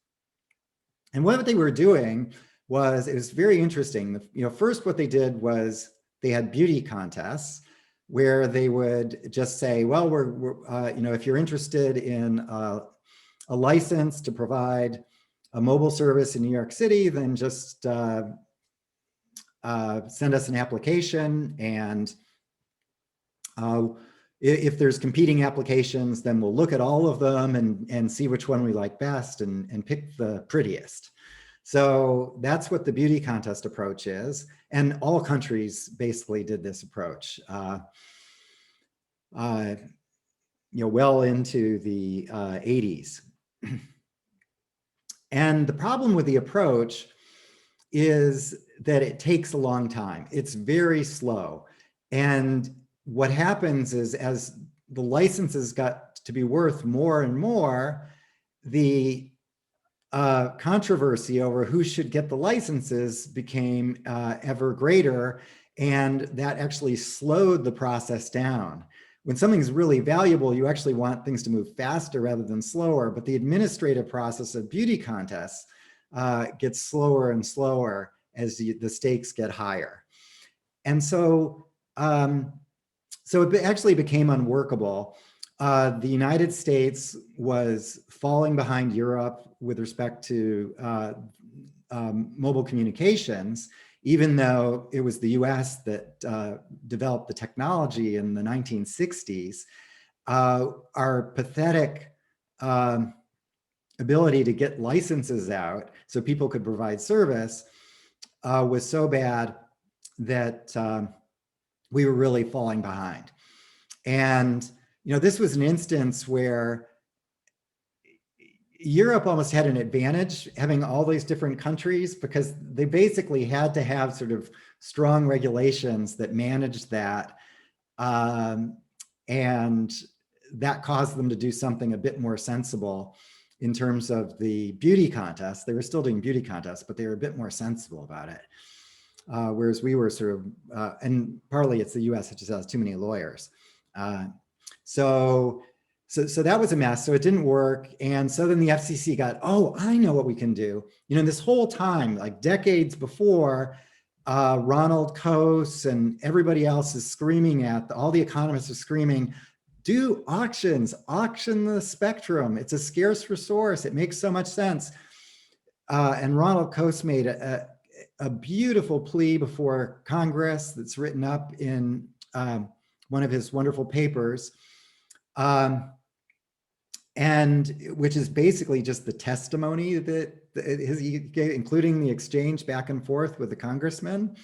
And what they were doing was, it was very interesting. First what they did was they had beauty contests where they would just say, well, if you're interested in a license to provide a mobile service in New York City, then just send us an application, and if there's competing applications, then we'll look at all of them and see which one we like best and pick the prettiest. So that's what the beauty contest approach is, and all countries basically did this approach. Well into the 80s. And the problem with the approach is that it takes a long time. It's very slow. And what happens is, as the licenses got to be worth more and more, the controversy over who should get the licenses became ever greater, and that actually slowed the process down. When something's really valuable, you actually want things to move faster rather than slower, but the administrative process of beauty contests gets slower and slower as the stakes get higher. And so so it actually became unworkable. The United States was falling behind Europe with respect to mobile communications, even though it was the US that developed the technology in the 1960s. Our pathetic ability to get licenses out so people could provide service was so bad that we were really falling behind. And this was an instance where Europe almost had an advantage having all these different countries, because they basically had to have sort of strong regulations that managed that. And that caused them to do something a bit more sensible in terms of the beauty contest. They were still doing beauty contests, but they were a bit more sensible about it. Whereas we were sort of, and partly it's the US, it just has too many lawyers. So that was a mess. So it didn't work. And so then the FCC got, oh, I know what we can do. This whole time, like decades before, Ronald Coase and everybody else is screaming all the economists are screaming, do auctions, auction the spectrum. It's a scarce resource. It makes so much sense. And Ronald Coase made a beautiful plea before Congress that's written up in one of his wonderful papers. And which is basically just the testimony that he gave, including the exchange back and forth with the congressman.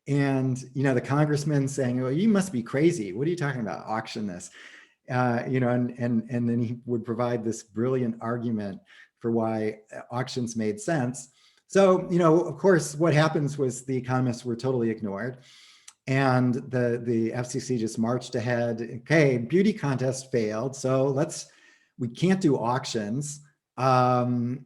And, the congressman saying, oh, you must be crazy. What are you talking about? Auction this, and then he would provide this brilliant argument for why auctions made sense. So, of course, what happens was the economists were totally ignored. And the FCC just marched ahead. Okay, beauty contest failed. So we can't do auctions. And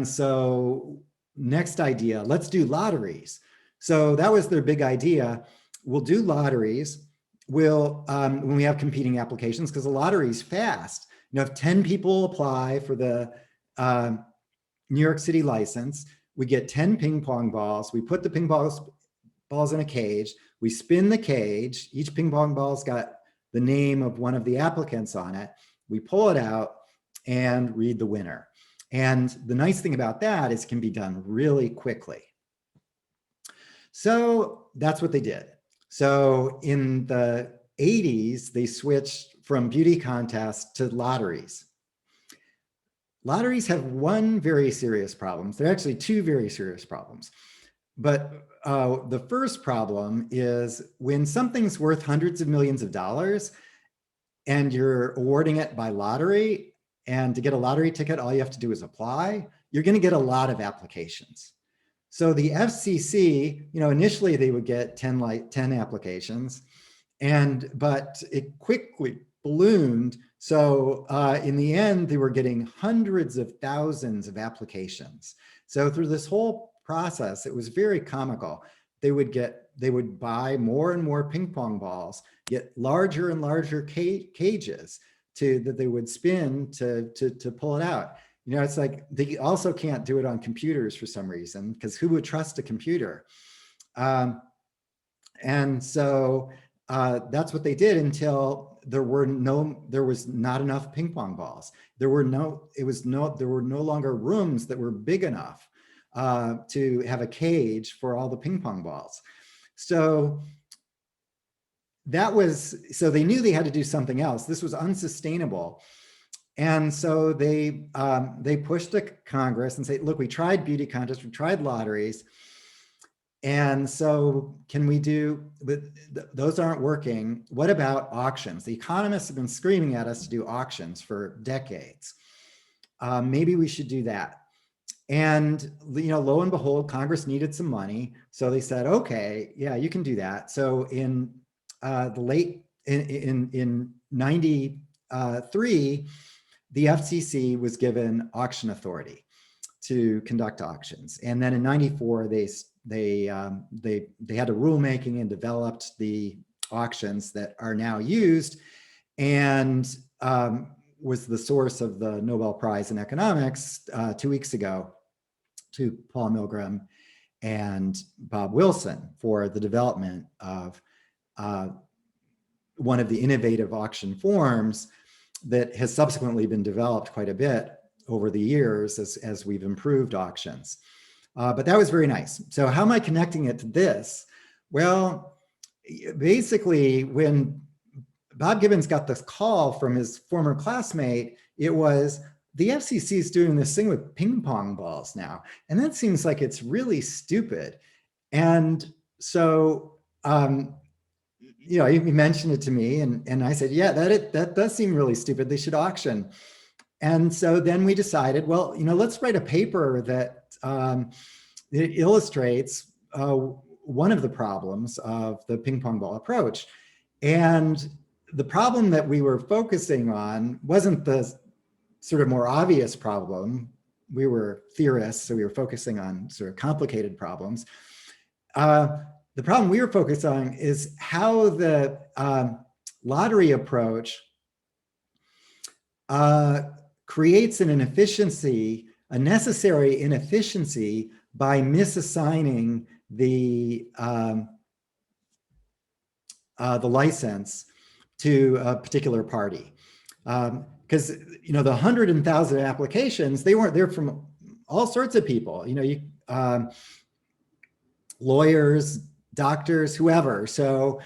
so next idea, let's do lotteries. So that was their big idea. We'll do lotteries. When we have competing applications, because the lottery's fast. If 10 people apply for the New York City license, we get 10 ping pong balls. We put the ping balls in a cage. We spin the cage. Each ping pong ball's got the name of one of the applicants on it. We pull it out and read the winner. And the nice thing about that is it can be done really quickly. So that's what they did. So in the 80s, they switched from beauty contests to lotteries. Lotteries have one very serious problem. There are actually two very serious problems. But the first problem is when something's worth hundreds of millions of dollars and you're awarding it by lottery, and to get a lottery ticket, all you have to do is apply, you're going to get a lot of applications. So the FCC, initially they would get 10 applications, but it quickly ballooned. So in the end, they were getting hundreds of thousands of applications. So through this whole process, it was very comical. They would buy more and more ping pong balls, get larger and larger cages that they would spin to pull it out. It's like they also can't do it on computers for some reason, because who would trust a computer? And so that's what they did until there was not enough ping pong balls. There were no longer rooms that were big enough to have a cage for all the ping pong balls. So they knew they had to do something else. This was unsustainable. And so they pushed to Congress and say, look, we tried beauty contests, we tried lotteries. And so those aren't working. What about auctions? The economists have been screaming at us to do auctions for decades. Maybe we should do that. And lo and behold, Congress needed some money. So they said, okay, yeah, you can do that. So in 93, the FCC was given auction authority to conduct auctions. And then in 94, they had a rulemaking and developed the auctions that are now used, and was the source of the Nobel Prize in Economics 2 weeks ago to Paul Milgram and Bob Wilson for the development of one of the innovative auction forms that has subsequently been developed quite a bit over the years as we've improved auctions. But that was very nice. So how am I connecting it to this? Well, basically, when Bob Gibbons got this call from his former classmate, it was, the FCC is doing this thing with ping pong balls now. And that seems like it's really stupid. And so, you know, he mentioned it to me, and I said, yeah, that does seem really stupid. They should auction. And so then we decided, well, you know, let's write a paper that it illustrates one of the problems of the ping pong ball approach. And the problem that we were focusing on wasn't the sort of more obvious problem. We were theorists, so we were focusing on sort of complicated problems. The problem we were focused on is how the lottery approach creates an inefficiency, a necessary inefficiency, by misassigning the license to a particular party. Because you know, the 100,000 applications, they weren't there from all sorts of people. You know, lawyers, doctors, whoever. So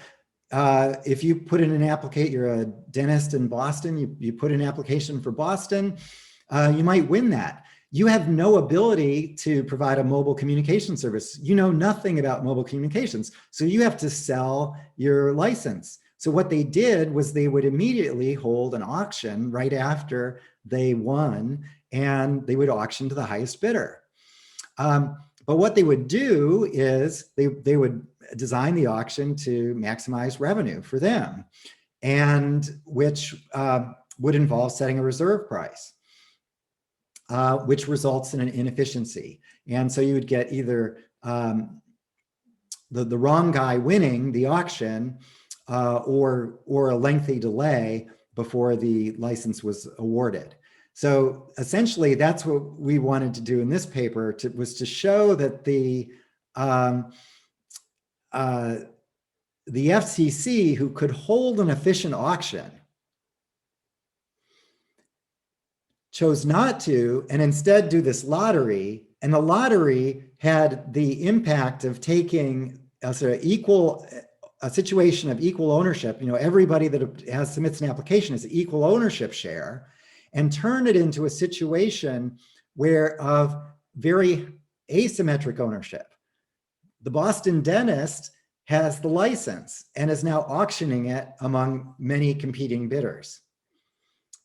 if you put in an application, you're a dentist in Boston, you put in an application for Boston, you might win that. You have no ability to provide a mobile communication service. You know nothing about mobile communications. So you have to sell your license. So what they did was they would immediately hold an auction right after they won, and they would auction to the highest bidder. But what they would do is they would design the auction to maximize revenue for them, and which would involve setting a reserve price, which results in an inefficiency. And so you would get either the wrong guy winning the auction, or a lengthy delay before the license was awarded. So essentially, that's what we wanted to do in this paper, was to show that the FCC, who could hold an efficient auction, chose not to, and instead do this lottery. And the lottery had the impact of taking a sort of a situation of equal ownership. You know, everybody that submits an application is equal ownership share, and turn it into a situation where of very asymmetric ownership. The Boston dentist has the license and is now auctioning it among many competing bidders,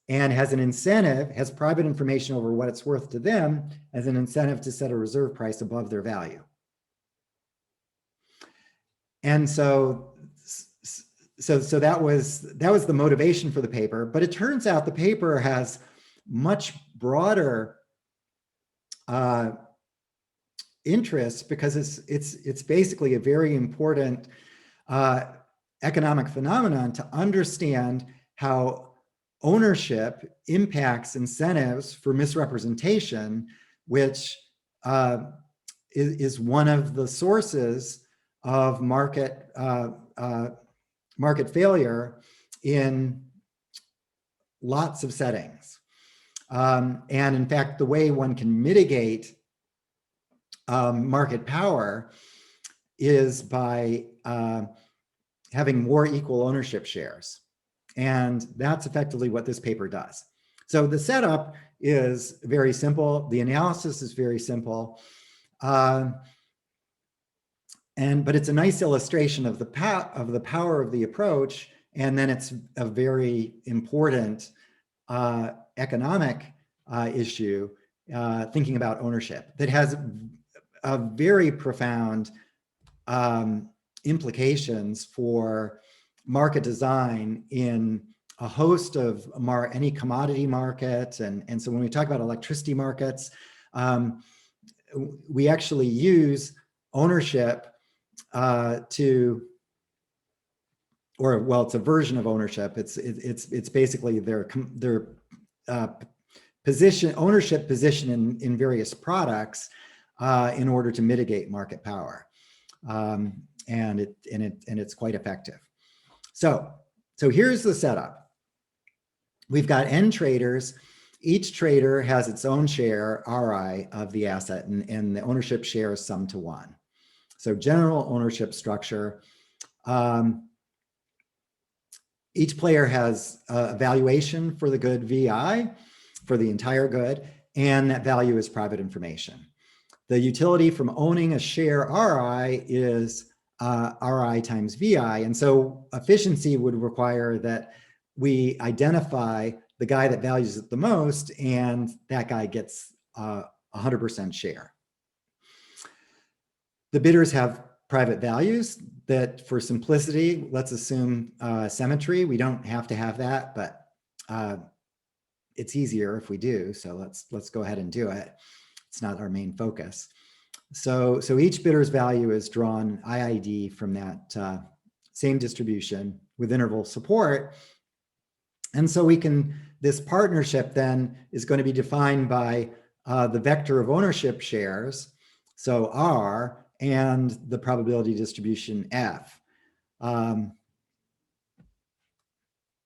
and has an incentive, has private information over what it's worth to them, as an incentive to set a reserve price above their value. And so that was the motivation for the paper. But it turns out the paper has much broader interest, because it's basically a very important economic phenomenon to understand how ownership impacts incentives for misrepresentation, which is one of the sources of market failure in lots of settings. And in fact, the way one can mitigate market power is by having more equal ownership shares. And that's effectively what this paper does. So the setup is very simple. The analysis is very simple. But it's a nice illustration of the power of the approach. And then it's a very important economic issue, thinking about ownership, that has a very profound implications for market design in a host of any commodity market. And so when we talk about electricity markets, we actually use ownership it's a version of ownership. It's basically their ownership position in various products in order to mitigate market power, and it's quite effective. So So here's the setup. We've got N traders. Each trader has its own share, RI, of the asset, and the ownership share is summed to 1. So general ownership structure. Each player has a valuation for the good VI, for the entire good, and that value is private information. The utility from owning a share RI is RI times VI. And so efficiency would require that we identify the guy that values it the most, and that guy gets 100% share. The bidders have private values that, for simplicity, let's assume symmetry. We don't have to have that, but it's easier if we do. So let's go ahead and do it. It's not our main focus. So each bidder's value is drawn IID from that same distribution with interval support. And so this partnership then is going to be defined by the vector of ownership shares, so R, and the probability distribution F. And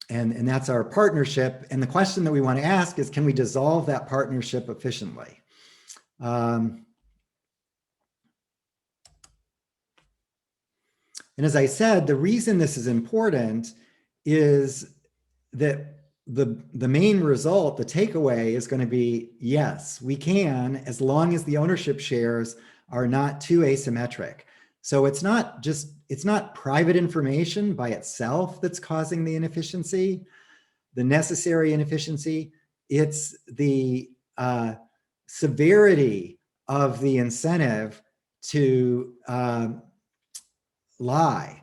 that's our partnership. And the question that we want to ask is, can we dissolve that partnership efficiently? And as I said, the reason this is important is that the main result, the takeaway, is going to be, yes, we can, as long as the ownership shares are not too asymmetric. So it's not private information by itself that's causing the inefficiency, the necessary inefficiency. It's the severity of the incentive to lie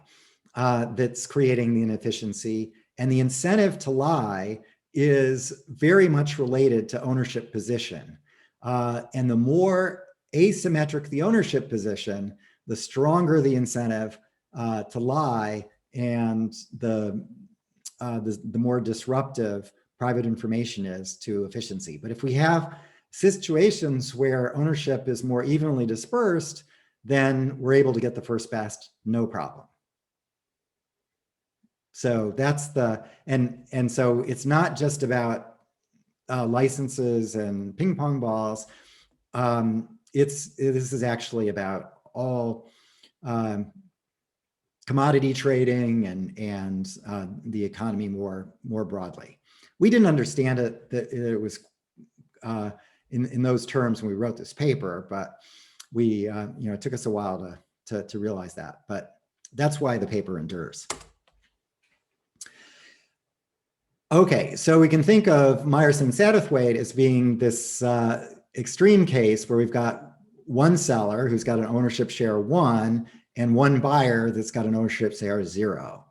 that's creating the inefficiency. And the incentive to lie is very much related to ownership position. And the more asymmetric the ownership position, the stronger the incentive to lie, and the more disruptive private information is to efficiency. But if we have situations where ownership is more evenly dispersed, then we're able to get the first best, no problem. So that's and so it's not just about licenses and ping pong balls. This is actually about all commodity trading and the economy more broadly. We didn't understand it, that it was in those terms when we wrote this paper, but we it took us a while to realize that. But that's why the paper endures. Okay, so we can think of Meyerson-Satterthwaite as being this extreme case where we've got one seller who's got an ownership share 1 and one buyer that's got an ownership share 0.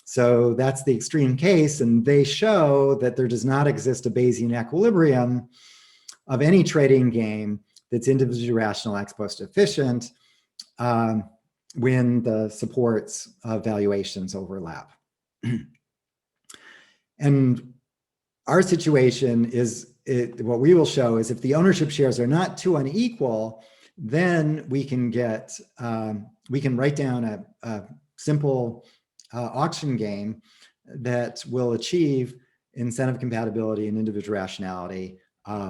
So that's the extreme case, and they show that there does not exist a Bayesian equilibrium of any trading game that's individually rational ex post efficient when the supports of valuations overlap. And our situation is, what we will show is if the ownership shares are not too unequal, then we can write down a simple auction game that will achieve incentive compatibility and individual rationality,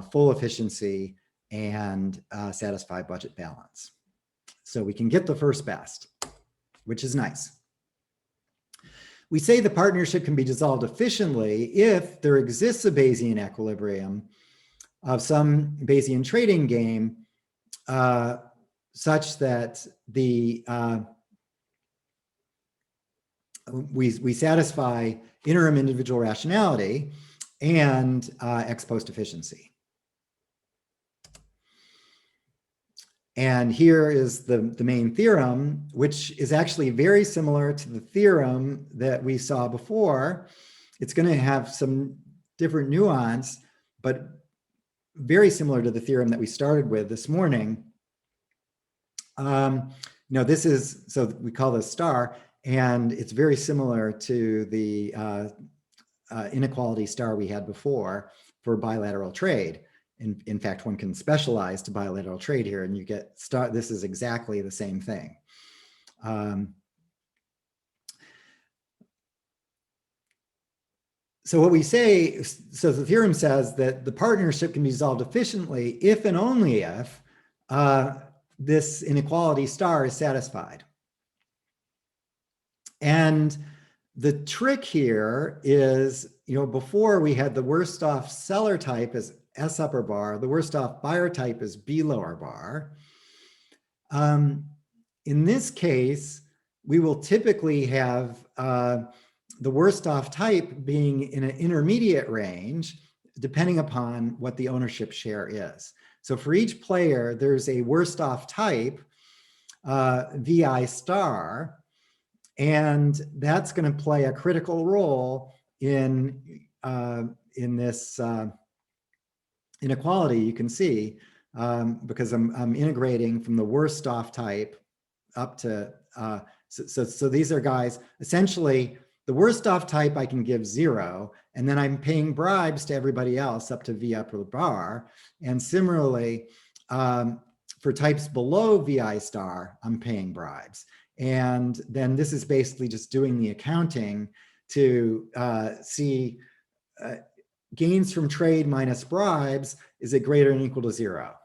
full efficiency, and satisfy budget balance. So we can get the first best, which is nice. We say the partnership can be dissolved efficiently if there exists a Bayesian equilibrium of some Bayesian trading game such that we satisfy interim individual rationality and ex post efficiency. And here is the main theorem, which is actually very similar to the theorem that we saw before. It's going to have some different nuance, but very similar to the theorem that we started with this morning. This is, so we call this star, and it's very similar to the inequality star we had before for bilateral trade. In fact, one can specialize to bilateral trade here, and you get star. This is exactly the same thing. So what we say, so the theorem says that the partnership can be resolved efficiently if and only if this inequality star is satisfied. And the trick here is, before we had the worst off seller type as S upper bar, the worst off buyer type is B lower bar. In this case, we will typically have the worst off type being in an intermediate range, depending upon what the ownership share is. So for each player, there's a worst off type, VI star, and that's going to play a critical role in this inequality. You can see because I'm integrating from the worst off type up to so these are guys essentially the worst off type I can give 0, and then I'm paying bribes to everybody else up to V upper bar. And similarly, for types below VI star, I'm paying bribes. And then this is basically just doing the accounting to see gains from trade minus bribes, is it greater than or equal to 0?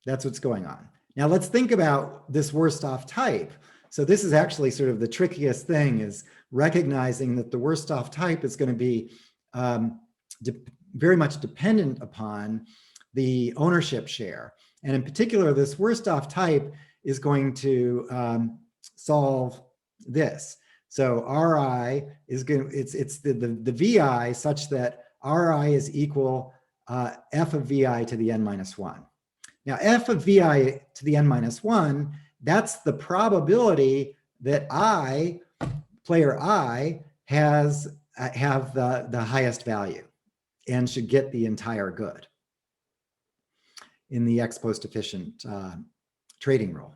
That's what's going on. Now let's think about this worst off type. So this is actually sort of the trickiest thing, is recognizing that the worst off type is going to be very much dependent upon the ownership share. And in particular, this worst off type is going to solve this. So Ri is going to, it's the VI such that Ri is equal f of VI to the n minus 1. Now, f of VI to the n minus 1, that's the probability that player I, have the highest value and should get the entire good in the ex post efficient trading rule.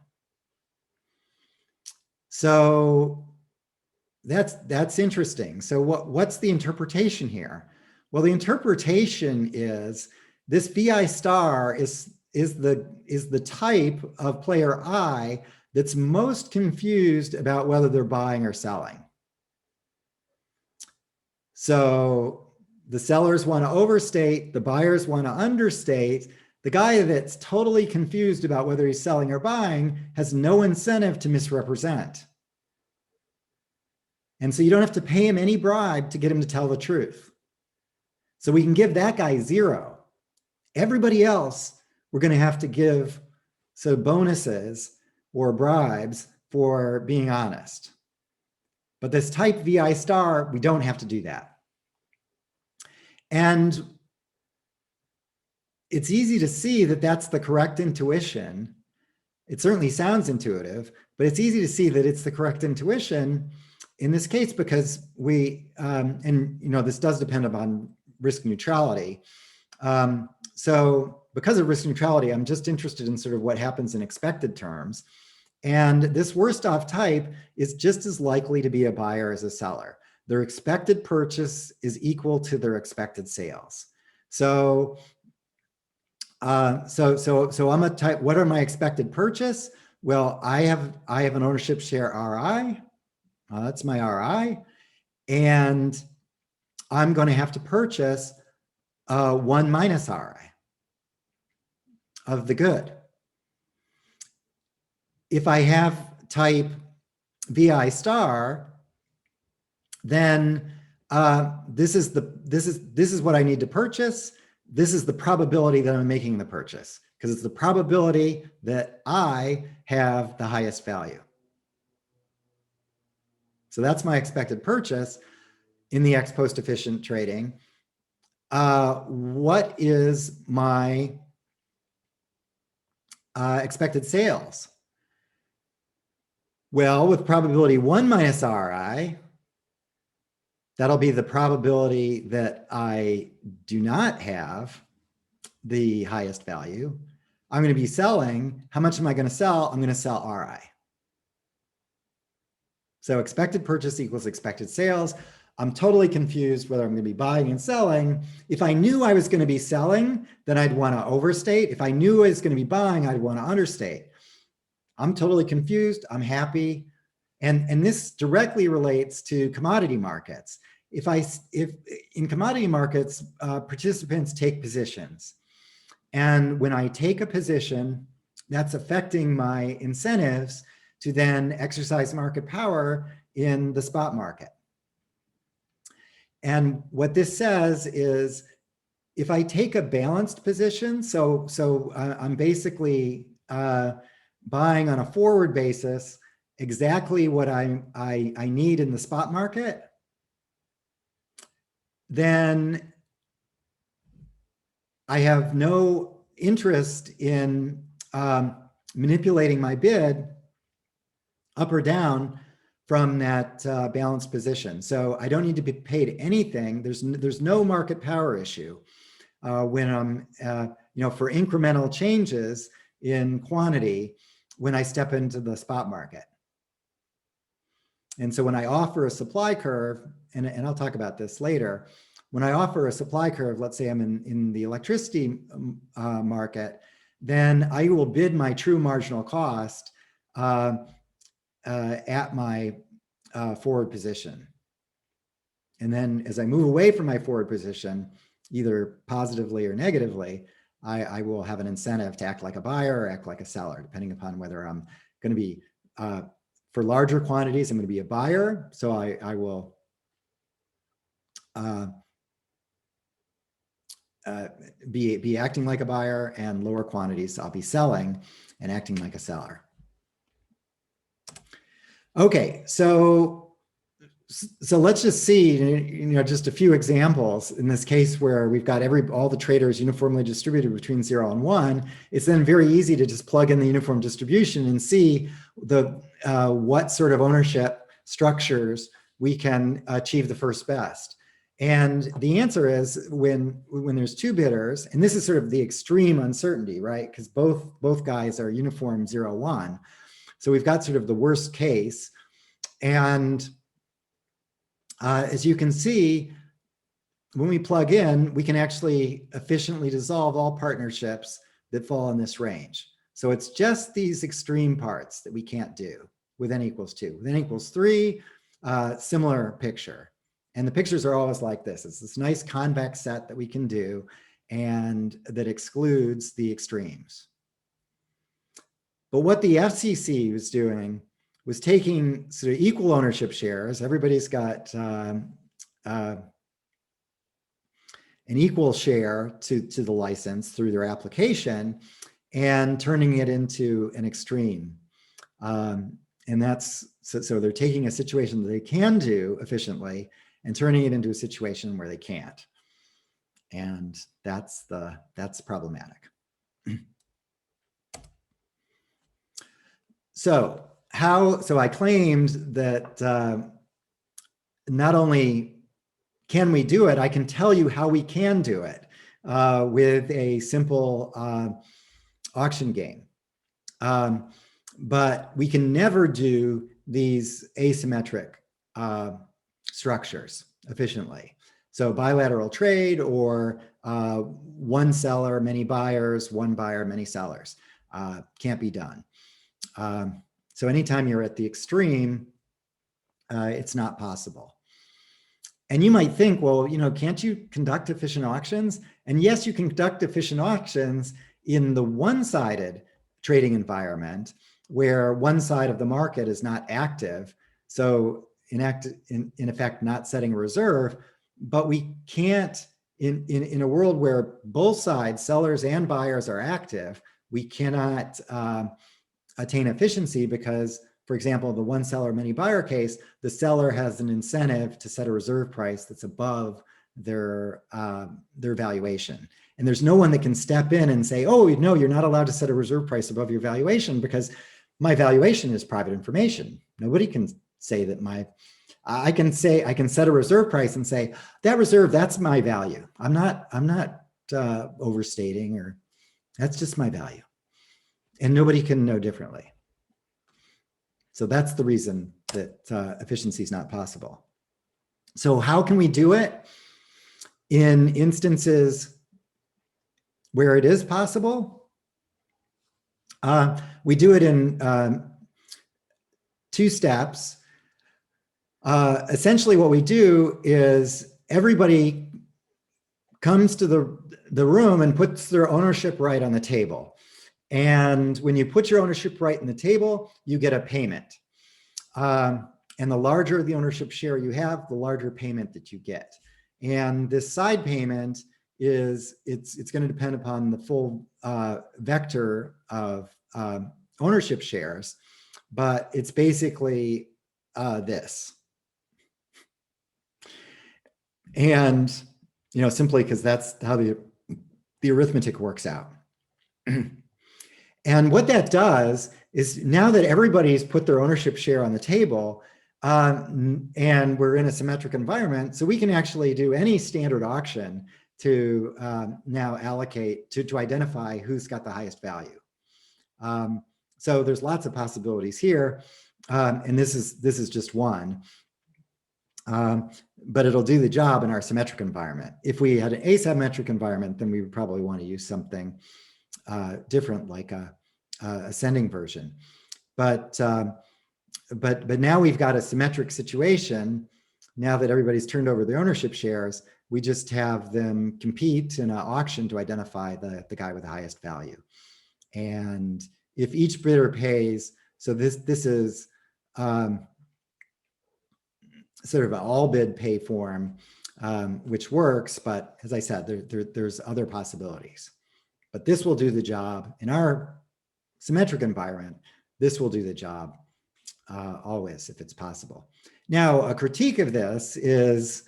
So that's interesting. So what's the interpretation here? Well, the interpretation is this VI star is the type of player I that's most confused about whether they're buying or selling. So the sellers want to overstate, the buyers want to understate. The guy that's totally confused about whether he's selling or buying has no incentive to misrepresent. And so you don't have to pay him any bribe to get him to tell the truth. So we can give that guy 0. Everybody else, we're going to have to give bonuses or bribes for being honest. But this type VI star, we don't have to do that. And it's easy to see that that's the correct intuition. It certainly sounds intuitive, but it's easy to see that it's the correct intuition in this case because we, this does depend upon risk neutrality. So because of risk neutrality, I'm just interested in sort of what happens in expected terms. And this worst off type is just as likely to be a buyer as a seller. Their expected purchase is equal to their expected sales. So I'm a type, what are my expected purchase? Well, I have an ownership share Ri. That's my Ri. And I'm going to have to purchase 1 minus Ri of the good. If I have type VI star, then this is what I need to purchase. This is the probability that I'm making the purchase, because it's the probability that I have the highest value. So that's my expected purchase in the ex post efficient trading. What is my expected sales? Well, with probability 1 minus Ri, that'll be the probability that I do not have the highest value. I'm going to be selling. How much am I going to sell? I'm going to sell Ri. So expected purchase equals expected sales. I'm totally confused whether I'm going to be buying and selling. If I knew I was going to be selling, then I'd want to overstate. If I knew I was going to be buying, I'd want to understate. I'm totally confused. I'm happy. And this directly relates to commodity markets. if in commodity markets, participants take positions. And when I take a position, that's affecting my incentives to then exercise market power in the spot market. And what this says is, if I take a balanced position, so I'm basically buying on a forward basis exactly what I need in the spot market, then I have no interest in manipulating my bid up or down from that balanced position. So I don't need to be paid anything. There's no market power issue when I'm, for incremental changes in quantity when I step into the spot market. And so when I offer a supply curve, and I'll talk about this later, when I offer a supply curve, let's say I'm in the electricity market, then I will bid my true marginal cost at my forward position. And then as I move away from my forward position, either positively or negatively, I will have an incentive to act like a buyer or act like a seller, depending upon whether I'm going to be, for larger quantities, I'm going to be a buyer. So I will be acting like a buyer, and lower quantities, I'll be selling and acting like a seller. Okay, so let's just see, just a few examples in this case where we've got all the traders uniformly distributed between 0 and 1. It's then very easy to just plug in the uniform distribution and see what sort of ownership structures we can achieve the first best. And the answer is when there's two bidders, and this is sort of the extreme uncertainty, right? Because both guys are uniform 0, 1. So we've got sort of the worst case. And as you can see, when we plug in, we can actually efficiently dissolve all partnerships that fall in this range. So it's just these extreme parts that we can't do with n equals 2. With n equals 3, similar picture. And the pictures are always like this. It's this nice convex set that we can do and that excludes the extremes. But what the FCC was doing was taking sort of equal ownership shares. Everybody's got an equal share to the license through their application, and turning it into an extreme. And that's, so they're taking a situation that they can do efficiently and turning it into a situation where they can't. And that's problematic. So I claimed that not only can we do it, I can tell you how we can do it with a simple auction game. But we can never do these asymmetric structures efficiently. So bilateral trade, or one seller, many buyers, one buyer, many sellers, can't be done. So anytime you're at the extreme, it's not possible. And you might think, well, can't you conduct efficient auctions? And yes, you can conduct efficient auctions in the one-sided trading environment where one side of the market is not active. So in effect, not setting a reserve, but we can't, in a world where both sides, sellers and buyers, are active, we cannot attain efficiency because, for example, the one seller, many buyer case, the seller has an incentive to set a reserve price that's above their valuation. And there's no one that can step in and say, oh, no, you're not allowed to set a reserve price above your valuation because my valuation is private information. Nobody can say that I can set a reserve price and say, that reserve, that's my value. I'm not overstating, or that's just my value. And nobody can know differently. So that's the reason that efficiency is not possible. So how can we do it in instances where it is possible? We do it in 2 steps. Essentially what we do is everybody comes to the room and puts their ownership right on the table. And when you put your ownership right on the table, you get a payment. And the larger the ownership share you have, the larger payment that you get. And this side payment is, it's going to depend upon the full vector of ownership shares, but it's basically this. And, you know, simply because that's how the arithmetic works out. And what that does is, now that everybody's put their ownership share on the table, and we're in a symmetric environment, so we can actually do any standard auction to now allocate, to identify who's got the highest value. So there's lots of possibilities here, and this is just one. But it'll do the job in our symmetric environment. If we had an asymmetric environment, then we would probably want to use something different, like a ascending version. But now we've got a symmetric situation. Now that everybody's turned over their ownership shares, we just have them compete in an auction to identify the guy with the highest value. And if each bidder pays, so this is sort of an all bid pay form, which works, but as I said, there's other possibilities. But this will do the job in our symmetric environment. This will do the job always, if it's possible. Now, a critique of this is,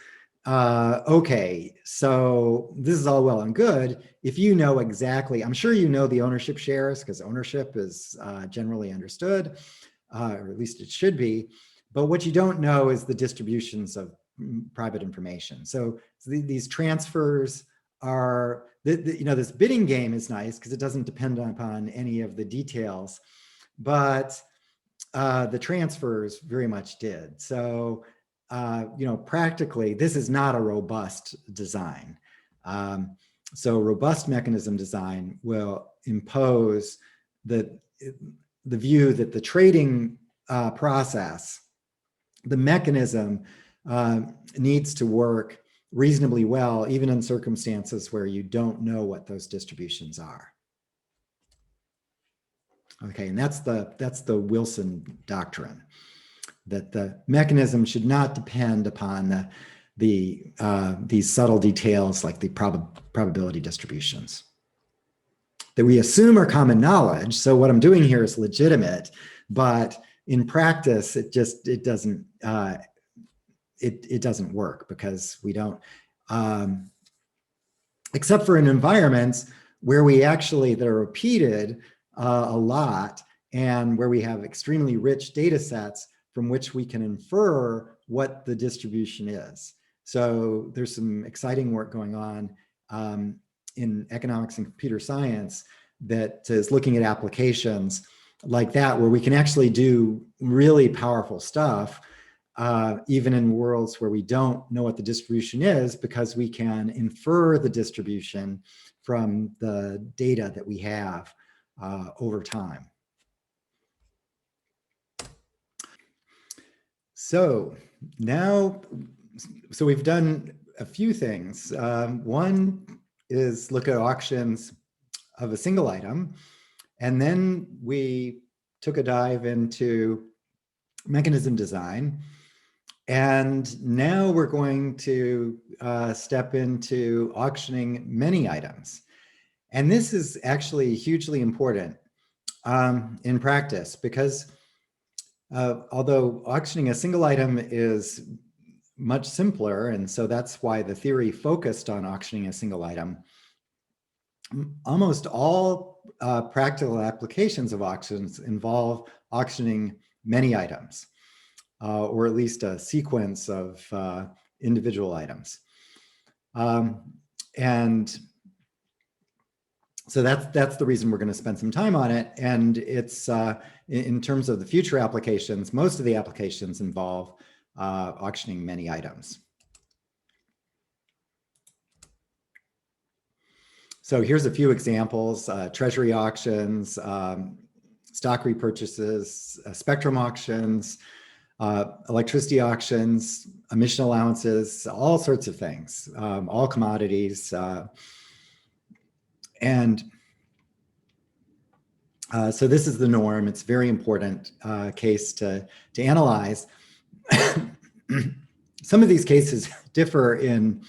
okay, so this is all well and good if you know exactly, I'm sure you know the ownership shares, because ownership is generally understood, or at least it should be. But what you don't know is the distributions of private information. So these transfers are, you know, this bidding game is nice because it doesn't depend upon any of the details, but the transfers very much did. So, you know, practically, this is not a robust design. So robust mechanism design will impose the view that the trading process, the mechanism needs to work reasonably well, even in circumstances where you don't know what those distributions are. Okay, and that's the Wilson doctrine, that the mechanism should not depend upon these subtle details like the probability distributions that we assume are common knowledge. So what I'm doing here is legitimate, but in practice, it doesn't work because we don't, except for in environments where we actually, that are repeated a lot, and where we have extremely rich data sets from which we can infer what the distribution is. So there's some exciting work going on in economics and computer science that is looking at applications like that, where we can actually do really powerful stuff, even in worlds where we don't know what the distribution is, because we can infer the distribution from the data that we have over time. So now, so we've done a few things. One is look at auctions of a single item, and then we took a dive into mechanism design. And now we're going to step into auctioning many items. And this is actually hugely important in practice, because although auctioning a single item is much simpler, and so that's why the theory focused on auctioning a single item, almost all practical applications of auctions involve auctioning many items, or at least a sequence of individual items. And so that's the reason we're going to spend some time on it. And it's in terms of the future applications, most of the applications involve auctioning many items. So here's a few examples: treasury auctions, stock repurchases, spectrum auctions, electricity auctions, emission allowances, all sorts of things, all commodities. So this is the norm. It's a very important case to analyze. Some of these cases differ in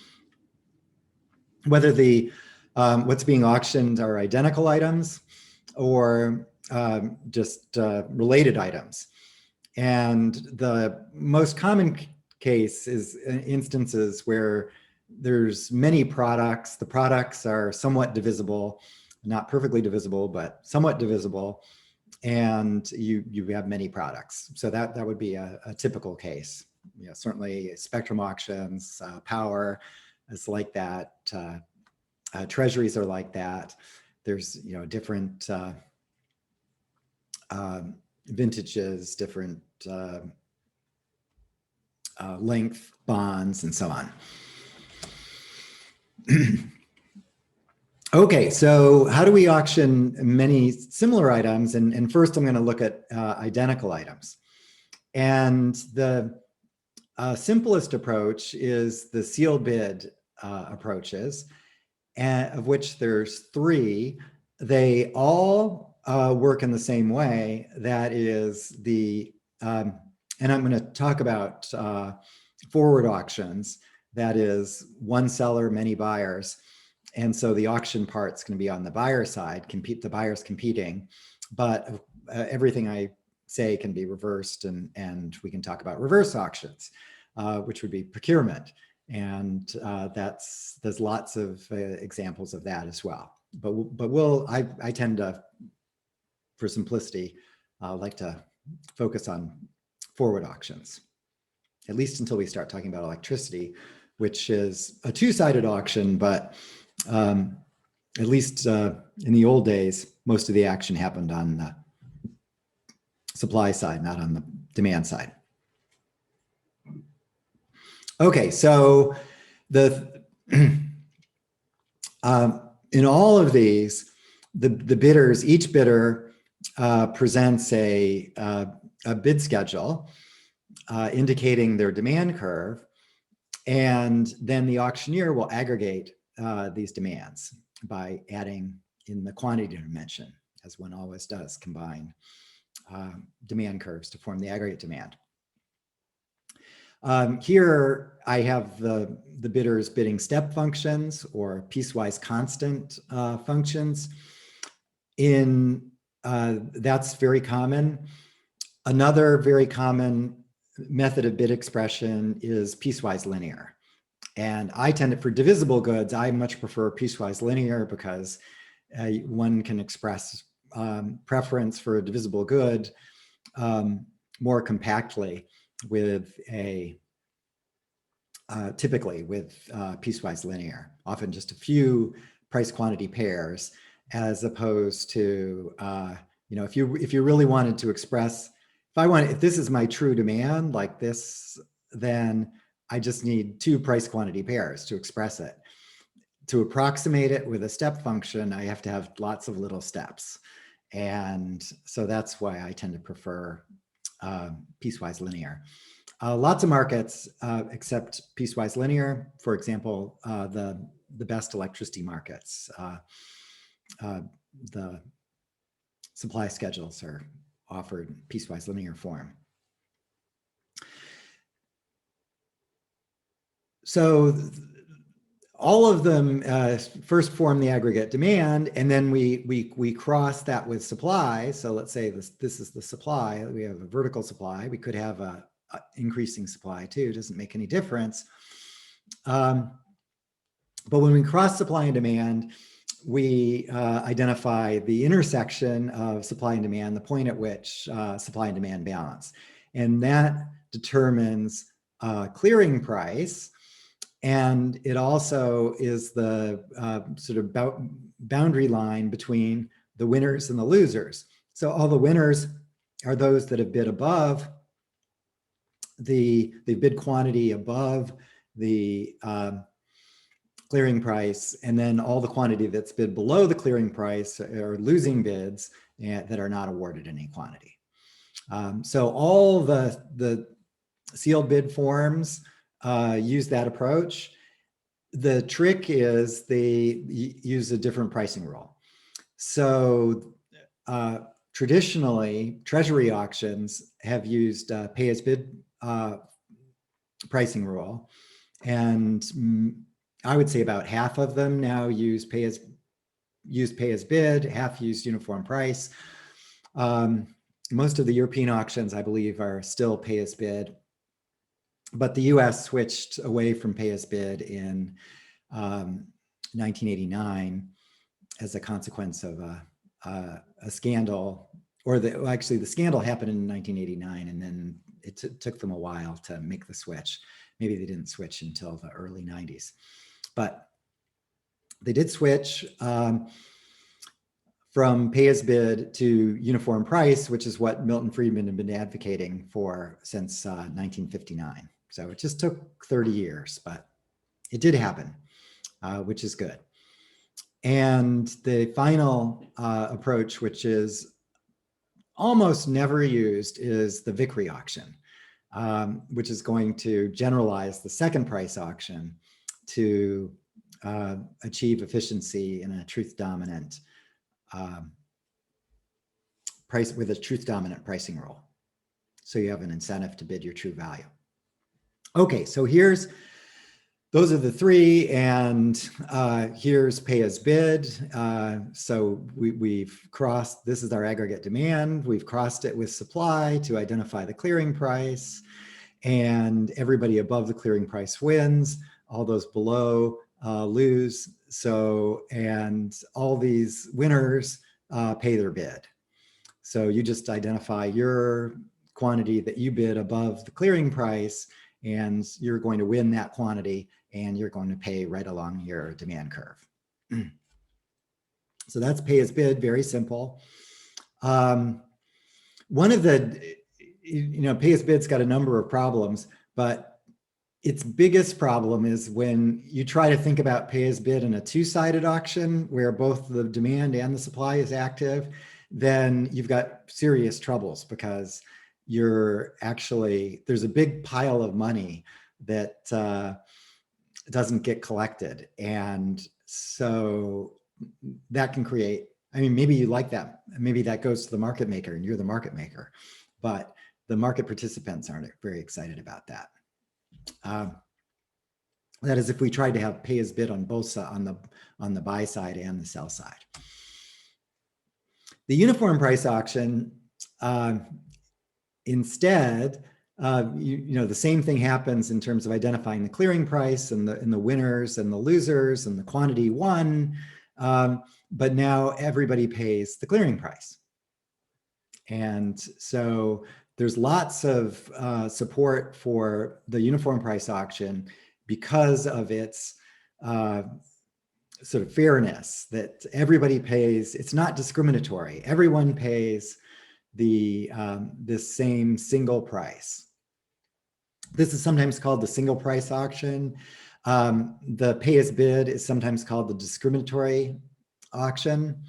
whether the what's being auctioned are identical items or just related items. And the most common case is instances where there's many products. The products are somewhat divisible, not perfectly divisible, but somewhat divisible. And you have many products. So that would be a typical case. You know, certainly spectrum auctions, power is like that. Treasuries are like that. There's, you know, different vintages, different length bonds, and so on. Okay, so how do we auction many similar items? And first I'm going to look at identical items. And the simplest approach is the sealed bid approaches, of which there's 3. They all work in the same way. That is the, and I'm going to talk about forward auctions. That is one seller, many buyers. And so the auction part's going to be on the buyer side, the buyers competing. But everything I say can be reversed, and we can talk about reverse auctions, which would be procurement. And there's lots of examples of that as well. But I tend to, for simplicity, like to focus on forward auctions, at least until we start talking about electricity, which is a two-sided auction, but at least in the old days, most of the action happened on the supply side, not on the demand side. Okay, so in all of these, the bidders, each bidder presents a bid schedule indicating their demand curve, and then the auctioneer will aggregate these demands by adding in the quantity dimension, as one always does, combine demand curves to form the aggregate demand. Here I have the bidders bidding step functions or piecewise constant functions. That's very common. Another very common method of bid expression is piecewise linear. And I tend to, for divisible goods, I much prefer piecewise linear because one can express preference for a divisible good more compactly with typically with piecewise linear, often just a few price quantity pairs, as opposed to, you know, if you really wanted to express, if this is my true demand like this, then I just need 2 price quantity pairs to express it. To approximate it with a step function, I have to have lots of little steps. And so that's why I tend to prefer piecewise linear. Lots of markets accept piecewise linear. For example, the best electricity markets, the supply schedules are offered piecewise linear form. So all of them first form the aggregate demand, and then we cross that with supply. So let's say this is the supply. We have a vertical supply. We could have a increasing supply too. It doesn't make any difference. But when we cross supply and demand, we identify the intersection of supply and demand, the point at which supply and demand balance, and that determines clearing price. And it also is the sort of boundary line between the winners and the losers. So all the winners are those that have bid above they bid quantity above the clearing price, and then all the quantity that's bid below the clearing price are losing bids that are not awarded any quantity. So all the sealed bid forms use that approach. The trick is they use a different pricing rule. So traditionally, treasury auctions have used pay as bid pricing rule. And I would say about half of them now use pay as bid, half use uniform price. Most of the European auctions, I believe, are still pay as bid. But the US switched away from pay as bid in 1989 as a consequence of a scandal, or actually the scandal happened in 1989, and then it took them a while to make the switch. Maybe they didn't switch until the early 90s, but they did switch from pay as bid to uniform price, which is what Milton Friedman had been advocating for since 1959. So it just took 30 years, but it did happen, which is good. And the final approach, which is almost never used, is the Vickrey auction, which is going to generalize the second price auction to achieve efficiency in a truth dominant price with a truth dominant pricing rule. So you have an incentive to bid your true value. Okay, so those are the three, and here's pay as bid. So we've crossed, this is our aggregate demand. We've crossed it with supply to identify the clearing price, and everybody above the clearing price wins. All those below lose. So, and all these winners pay their bid. So you just identify your quantity that you bid above the clearing price, and you're going to win that quantity, and you're going to pay right along your demand curve. So that's pay as bid, very simple. One of the, pay as bid's got a number of problems, but its biggest problem is when you try to think about pay as bid in a two-sided auction where both the demand and the supply is active, then you've got serious troubles, because there's a big pile of money that doesn't get collected. And so that can create, maybe you like that. Maybe that goes to the market maker and you're the market maker, but the market participants aren't very excited about that. That is, if we tried to have pay as bid on both sides, on the buy side and the sell side. The uniform price auction, instead, the same thing happens in terms of identifying the clearing price and the winners and the losers and the quantity won, but now everybody pays the clearing price. And so there's lots of support for the uniform price auction because of its sort of fairness, that everybody pays. It's not discriminatory. Everyone pays the same single price. This is sometimes called the single price auction. The pay as bid is sometimes called the discriminatory auction,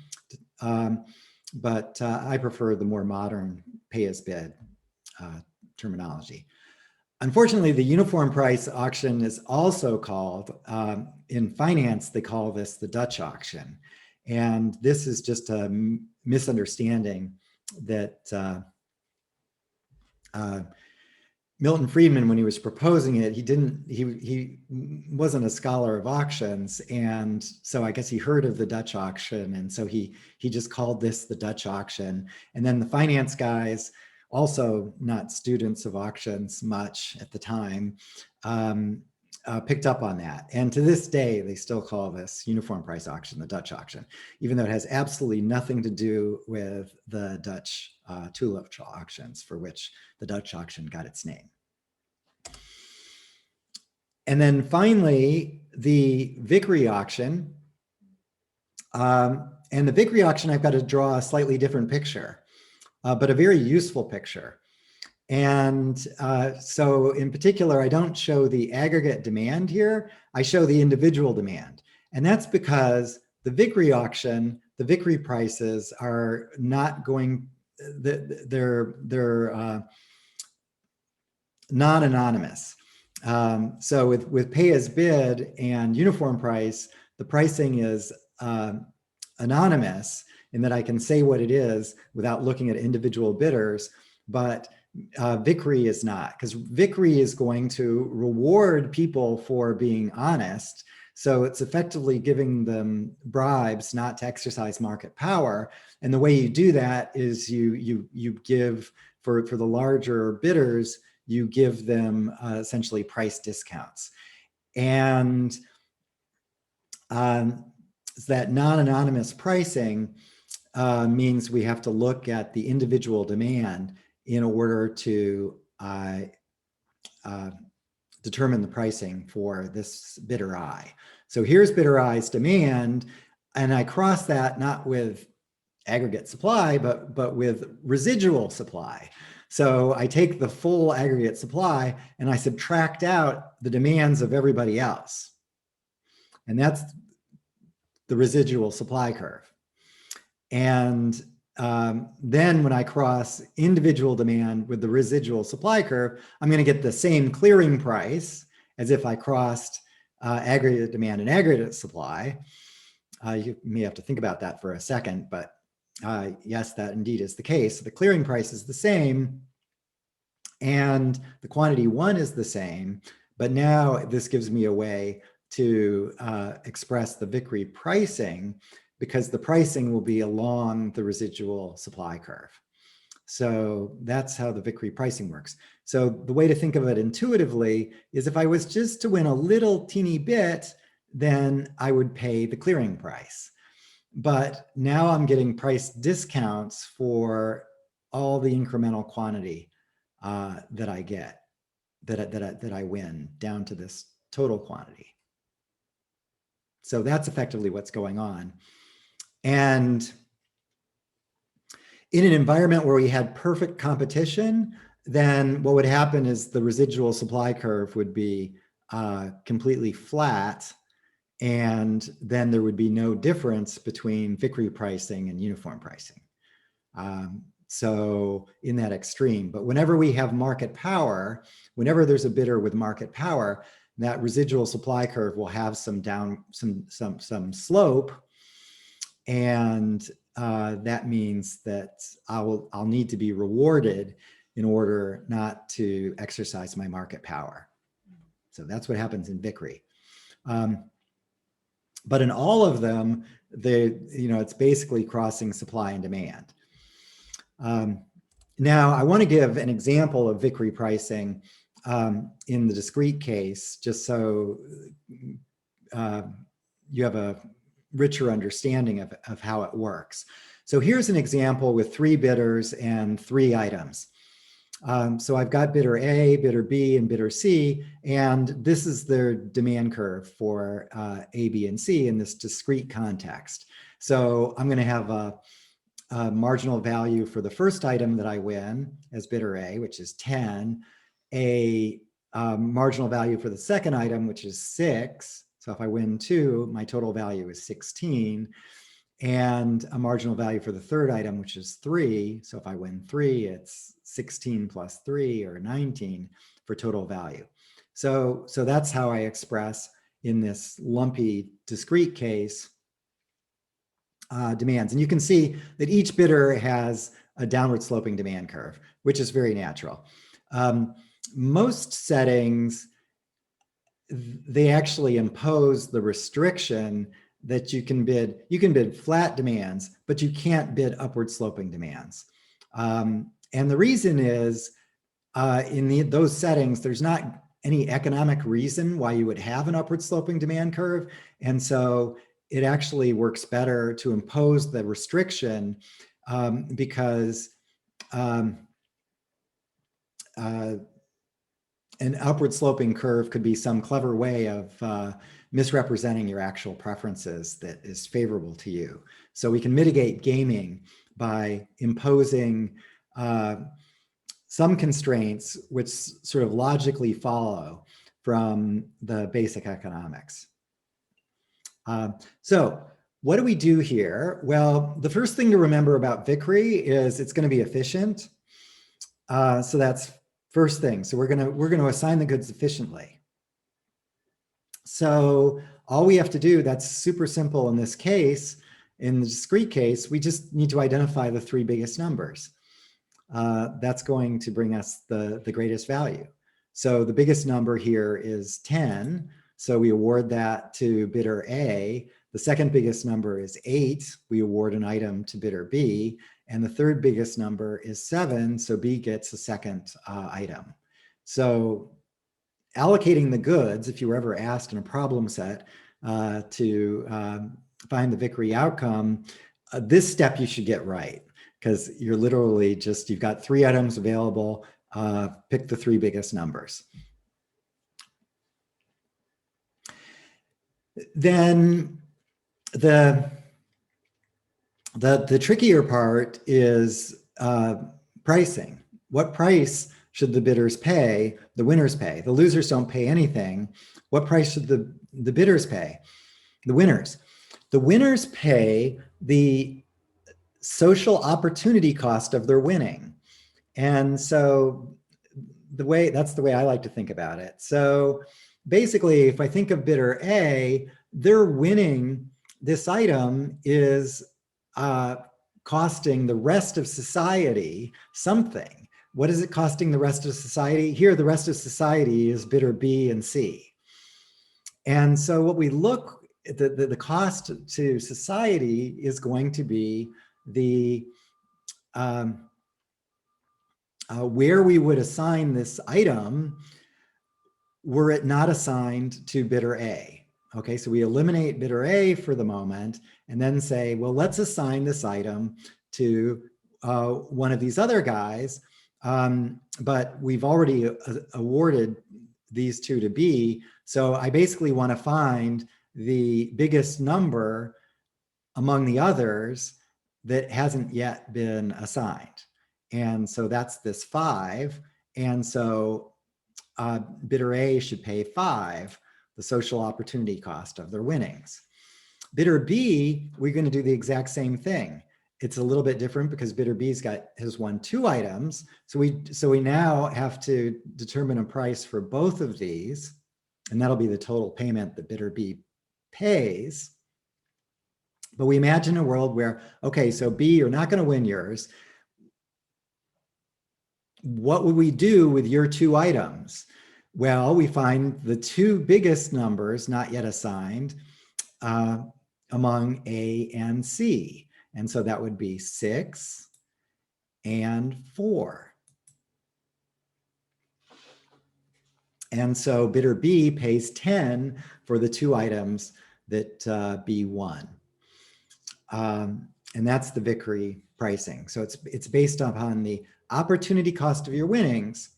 but I prefer the more modern pay as bid terminology. Unfortunately, the uniform price auction is also called, in finance, they call this the Dutch auction. And this is just a misunderstanding that Milton Friedman, when he was proposing it, he wasn't a scholar of auctions. And so I guess he heard of the Dutch auction. And so he just called this the Dutch auction. And then the finance guys, also not students of auctions much at the time, picked up on that. And to this day, they still call this uniform price auction the Dutch auction, even though it has absolutely nothing to do with the Dutch tulip auctions, for which the Dutch auction got its name. And then finally, the Vickrey auction. And the Vickrey auction, I've got to draw a slightly different picture, but a very useful picture. And so in particular, I don't show the aggregate demand here. I show the individual demand. And that's because the Vickrey auction, the Vickrey prices are not going, they're non-anonymous. So with pay as bid and uniform price, the pricing is anonymous in that I can say what it is without looking at individual bidders, but Vickrey is not, because Vickrey is going to reward people for being honest. So it's effectively giving them bribes not to exercise market power. And the way you do that is you give, for the larger bidders, you give them essentially price discounts. And that non-anonymous pricing means we have to look at the individual demand in order to determine the pricing for this bidder I. So here's bidder I's demand, and I cross that not with aggregate supply, but with residual supply. So I take the full aggregate supply and I subtract out the demands of everybody else. And that's the residual supply curve. And then when I cross individual demand with the residual supply curve, I'm going to get the same clearing price as if I crossed aggregate demand and aggregate supply. You may have to think about that for a second, but yes, that indeed is the case. The clearing price is the same and the quantity one is the same, but now this gives me a way to express the Vickrey pricing, because the pricing will be along the residual supply curve. So that's how the Vickrey pricing works. So the way to think of it intuitively is if I was just to win a little teeny bit, then I would pay the clearing price. But now I'm getting price discounts for all the incremental quantity that I get, that I win down to this total quantity. So that's effectively what's going on. And in an environment where we had perfect competition, then what would happen is the residual supply curve would be completely flat, and then there would be no difference between Vickrey pricing and uniform pricing. So in that extreme, but whenever we have market power, whenever there's a bidder with market power, that residual supply curve will have some slope, and that means that I'll need to be rewarded in order not to exercise my market power. So that's what happens in Vickrey. But in all of them, it's basically crossing supply and demand. Now, I want to give an example of Vickrey pricing in the discrete case, just so you have a richer understanding of how it works. So here's an example with 3 bidders and 3 items. So I've got bidder A, bidder B, and bidder C, and this is their demand curve for A, B, and C in this discrete context. So I'm going to have a marginal value for the first item that I win as bidder A, which is 10, a marginal value for the second item, which is 6. So if I win 2, my total value is 16, and a marginal value for the third item, which is 3. So if I win 3, it's 16 plus 3, or 19 for total value. So that's how I express in this lumpy discrete case demands. And you can see that each bidder has a downward sloping demand curve, which is very natural. Most settings, they actually impose the restriction that you can bid flat demands, but you can't bid upward sloping demands. And the reason is in those settings, there's not any economic reason why you would have an upward sloping demand curve. And so it actually works better to impose the restriction because an upward sloping curve could be some clever way of misrepresenting your actual preferences that is favorable to you. So we can mitigate gaming by imposing some constraints which sort of logically follow from the basic economics. So what do we do here? Well, the first thing to remember about Vickrey is it's going to be efficient. So that's First thing, so we're gonna assign the goods efficiently. So all we have to do, that's super simple in this case. In the discrete case, we just need to identify the 3 biggest numbers. That's going to bring us the greatest value. So the biggest number here is 10. So we award that to bidder A. The second biggest number is 8. We award an item to bidder B. And the third biggest number is 7. So B gets a second item. So allocating the goods, if you were ever asked in a problem set to find the Vickrey outcome, this step you should get right, because you're literally just, you've got 3 items available, pick the 3 biggest numbers. Then the trickier part is pricing. What price should the bidders pay, the winners pay? The losers don't pay anything. What price should the bidders pay? The winners. The winners pay the social opportunity cost of their winning. And so that's the way I like to think about it. So basically, if I think of bidder A, their winning this item is costing the rest of society something. What is it costing the rest of society? Here, the rest of society is bidder B and C. And so what we look at, the cost to society is going to be the where we would assign this item were it not assigned to bidder A. Okay, so we eliminate bidder A for the moment and then say, well, let's assign this item to one of these other guys, but we've already awarded these 2 to B. So I basically want to find the biggest number among the others that hasn't yet been assigned. And so that's this 5. And so bidder A should pay 5, the social opportunity cost of their winnings. Bidder B, we're going to do the exact same thing. It's a little bit different because bidder B's has won 2 items. So we now have to determine a price for both of these, and that'll be the total payment that bidder B pays. But we imagine a world where, okay, so B, you're not going to win yours. What would we do with your 2 items? Well, we find the 2 biggest numbers not yet assigned among A and C. And so that would be 6 and 4. And so bidder B pays 10 for the 2 items that B won. And that's the Vickrey pricing. So it's based upon the opportunity cost of your winnings.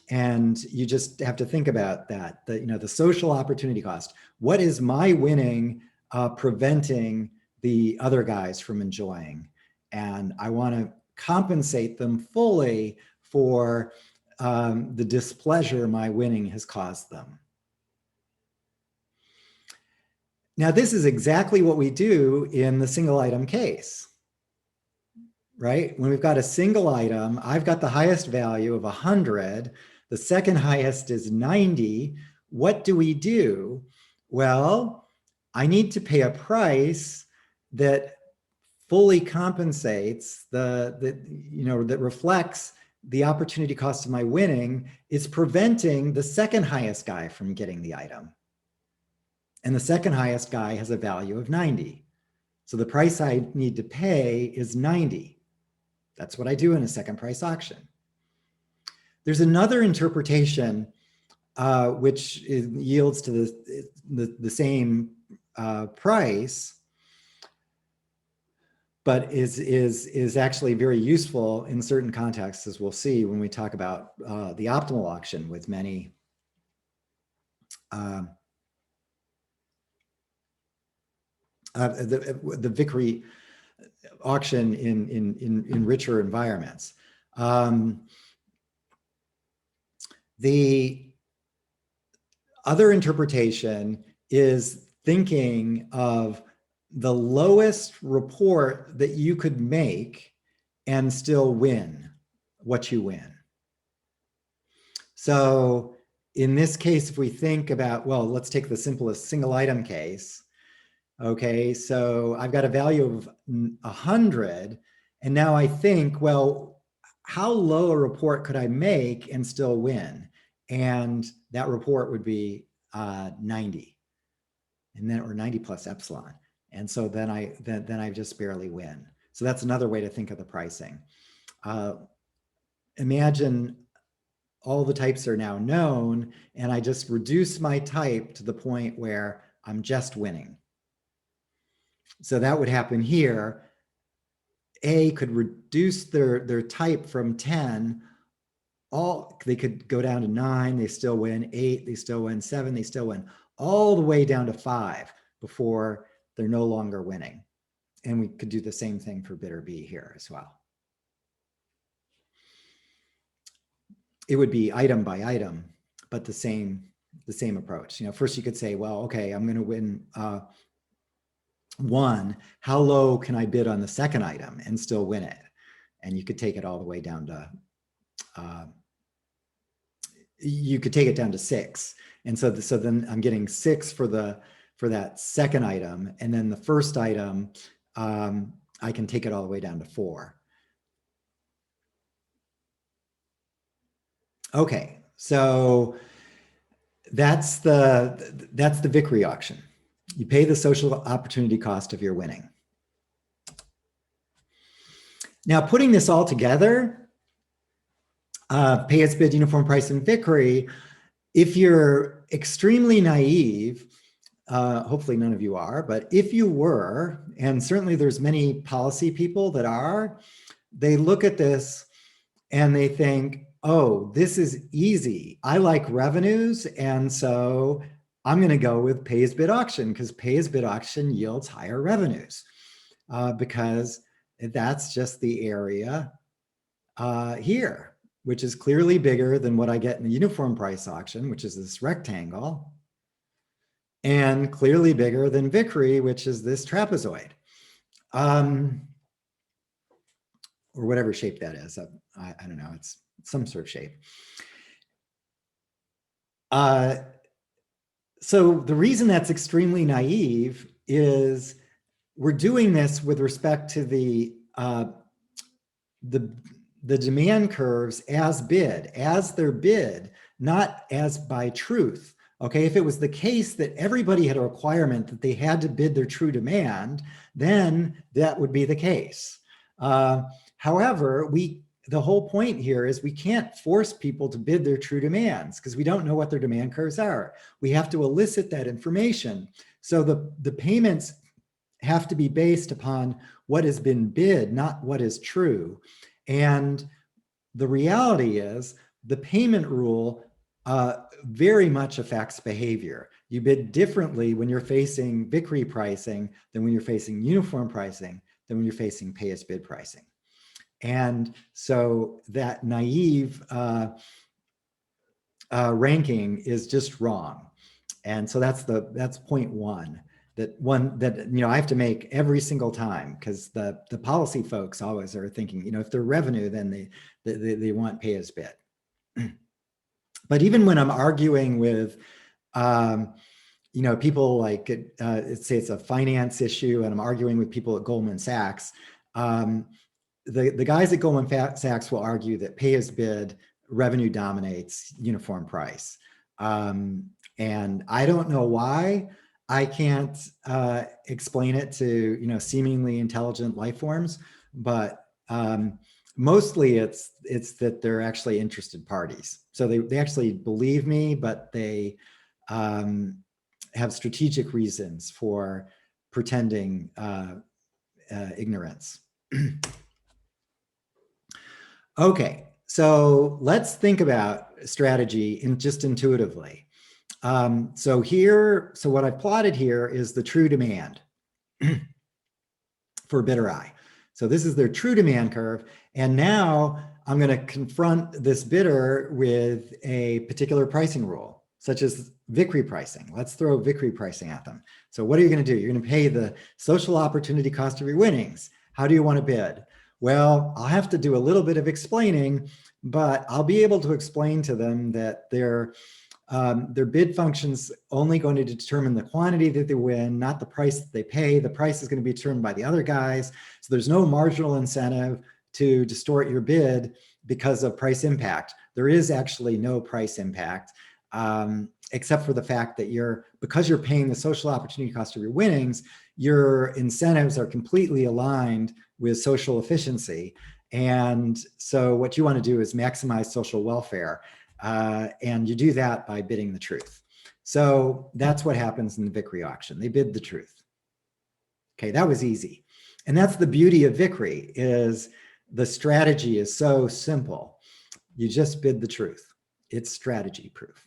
And you just have to think about that, the social opportunity cost. What is my winning preventing the other guys from enjoying? And I want to compensate them fully for the displeasure my winning has caused them. Now, this is exactly what we do in the single item case, right? When we've got a single item, I've got the highest value of 100. The second highest is 90. What do we do? Well, I need to pay a price that fully compensates that reflects the opportunity cost of my winning. Is preventing the second highest guy from getting the item. And the second highest guy has a value of 90. So the price I need to pay is 90. That's what I do in a second price auction. There's another interpretation which yields to the same price, but is actually very useful in certain contexts, as we'll see when we talk about the optimal auction with many the Vickrey auction in richer environments. The other interpretation is thinking of the lowest report that you could make and still win what you win. So in this case, if we think about, well, let's take the simplest single item case. Okay, so I've got a value of 100. And now I think, well, how low a report could I make and still win? And that report would be 90. And then, or 90 plus epsilon. And so then I just barely win. So that's another way to think of the pricing. Imagine all the types are now known, and I just reduce my type to the point where I'm just winning. So that would happen here. A could reduce their type from 10. They could go down to 9, they still win. 8, they still win. 7, they still win. All the way down to 5 before they're no longer winning. And we could do the same thing for bidder B here as well. It would be item by item, but the same approach. First you could say, well, okay, I'm going to win 1. How low can I bid on the second item and still win it? And you could take it all the way down to, you could take it down to 6. And so then I'm getting 6 for that second item, and then the first item, I can take it all the way down to 4. Okay, so that's the Vickrey auction. You pay the social opportunity cost of your winning. Now, putting this all together, pay as bid, uniform price, and Vickrey, if you're extremely naive, hopefully none of you are, but if you were, and certainly there's many policy people that are, they look at this and they think, oh, this is easy. I like revenues, and so I'm going to go with pay as bid auction because pay as bid auction yields higher revenues because that's just the area here, which is clearly bigger than what I get in the uniform price auction, which is this rectangle, and clearly bigger than Vickrey, which is this trapezoid, or whatever shape that is. I don't know, it's some sort of shape. So the reason that's extremely naive is we're doing this with respect to the demand curves as they're bid, not as by truth. Okay, if it was the case that everybody had a requirement that they had to bid their true demand, then that would be the case. However, the whole point here is we can't force people to bid their true demands because we don't know what their demand curves are. We have to elicit that information. So the payments have to be based upon what has been bid, not what is true. And the reality is the payment rule very much affects behavior. You bid differently when you're facing Vickrey pricing than when you're facing uniform pricing than when you're facing pay as bid pricing. And so that naive ranking is just wrong. And so that's point one that I have to make every single time, because the policy folks always are thinking, if they're revenue, then they want pay as bid. But even when I'm arguing with people like say it's a finance issue and I'm arguing with people at Goldman Sachs, the guys at Goldman Sachs will argue that pay as bid revenue dominates uniform price. And I don't know why. I can't explain it to seemingly intelligent life forms, but mostly it's that they're actually interested parties. So they actually believe me, but they have strategic reasons for pretending ignorance. Okay, so let's think about strategy just intuitively. So what I've plotted here is the true demand for bidder I. So this is their true demand curve. And now I'm going to confront this bidder with a particular pricing rule, such as Vickrey pricing. Let's throw Vickrey pricing at them. So what are you going to do? You're going to pay the social opportunity cost of your winnings. How do you want to bid? Well, I'll have to do a little bit of explaining, but I'll be able to explain to them that their bid function's only going to determine the quantity that they win, not the price that they pay. The price is going to be determined by the other guys. So there's no marginal incentive to distort your bid because of price impact. There is actually no price impact, except for the fact that because you're paying the social opportunity cost of your winnings, your incentives are completely aligned with social efficiency. And so what you want to do is maximize social welfare. And you do that by bidding the truth. So that's what happens in the Vickrey auction. They bid the truth. Okay, that was easy. And that's the beauty of Vickrey, is the strategy is so simple. You just bid the truth. It's strategy proof.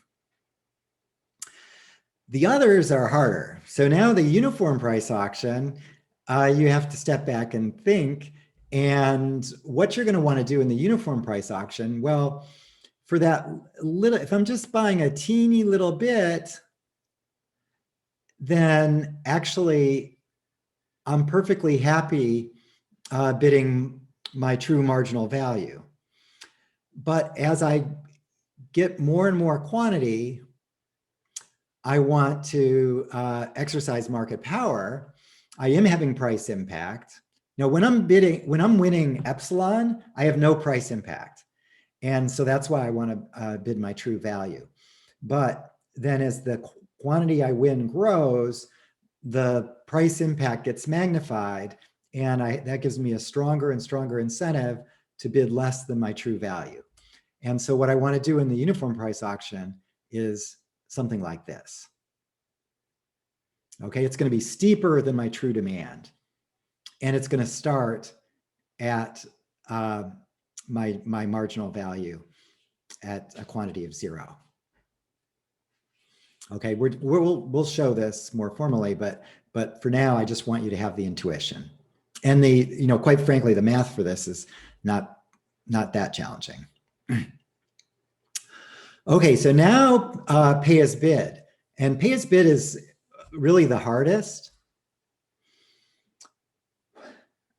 The others are harder. So now the uniform price auction, you have to step back and think. And what you're going to want to do in the uniform price auction, well, for that little, if I'm just buying a teeny little bit, then actually I'm perfectly happy bidding my true marginal value. But as I get more and more quantity, I want to exercise market power. I am having price impact. Now, when I'm winning epsilon, I have no price impact. And so that's why I want to bid my true value. But then as the quantity I win grows, the price impact gets magnified, and that gives me a stronger and stronger incentive to bid less than my true value. And so what I want to do in the uniform price auction is something like this. Okay, it's going to be steeper than my true demand. And it's going to start at my marginal value at a quantity of 0. Okay, we'll show this more formally, but for now, I just want you to have the intuition. And quite frankly, the math for this is not that challenging. Okay, so now pay as bid. And pay as bid is really the hardest.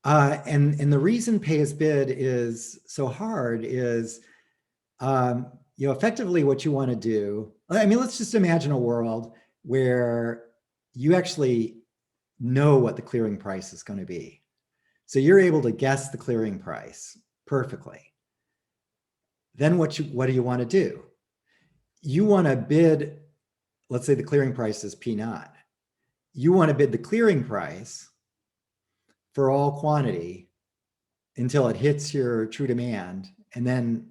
And the reason pay as bid is so hard is, effectively what you want to do. I mean, let's just imagine a world where you actually know what the clearing price is going to be. So you're able to guess the clearing price perfectly. Then what do you want to do? You want to bid, let's say the clearing price is P naught. You want to bid the clearing price for all quantity until it hits your true demand, and then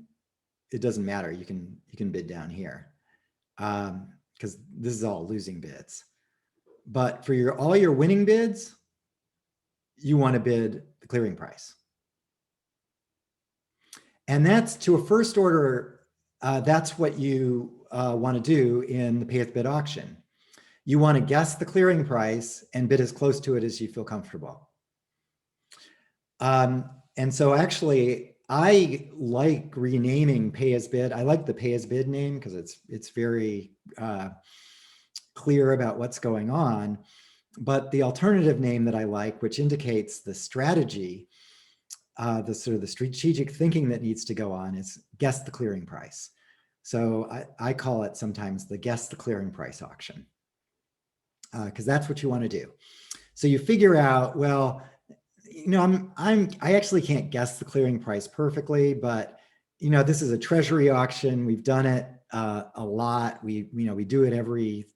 it doesn't matter. You can bid down here because this is all losing bids. But for all your winning bids, you want to bid the clearing price. And that's to a first order, that's what you want to do in the pay as bid auction. You want to guess the clearing price and bid as close to it as you feel comfortable. And so actually, I like renaming pay as bid. I like the pay as bid name because it's very clear about what's going on. But the alternative name that I like, which indicates the strategy, the strategic thinking that needs to go on, is guess the clearing price. So I call it sometimes the guess the clearing price auction, because that's what you want to do. So you figure out, well, I actually can't guess the clearing price perfectly, but this is a treasury auction. We've done it a lot. We do it every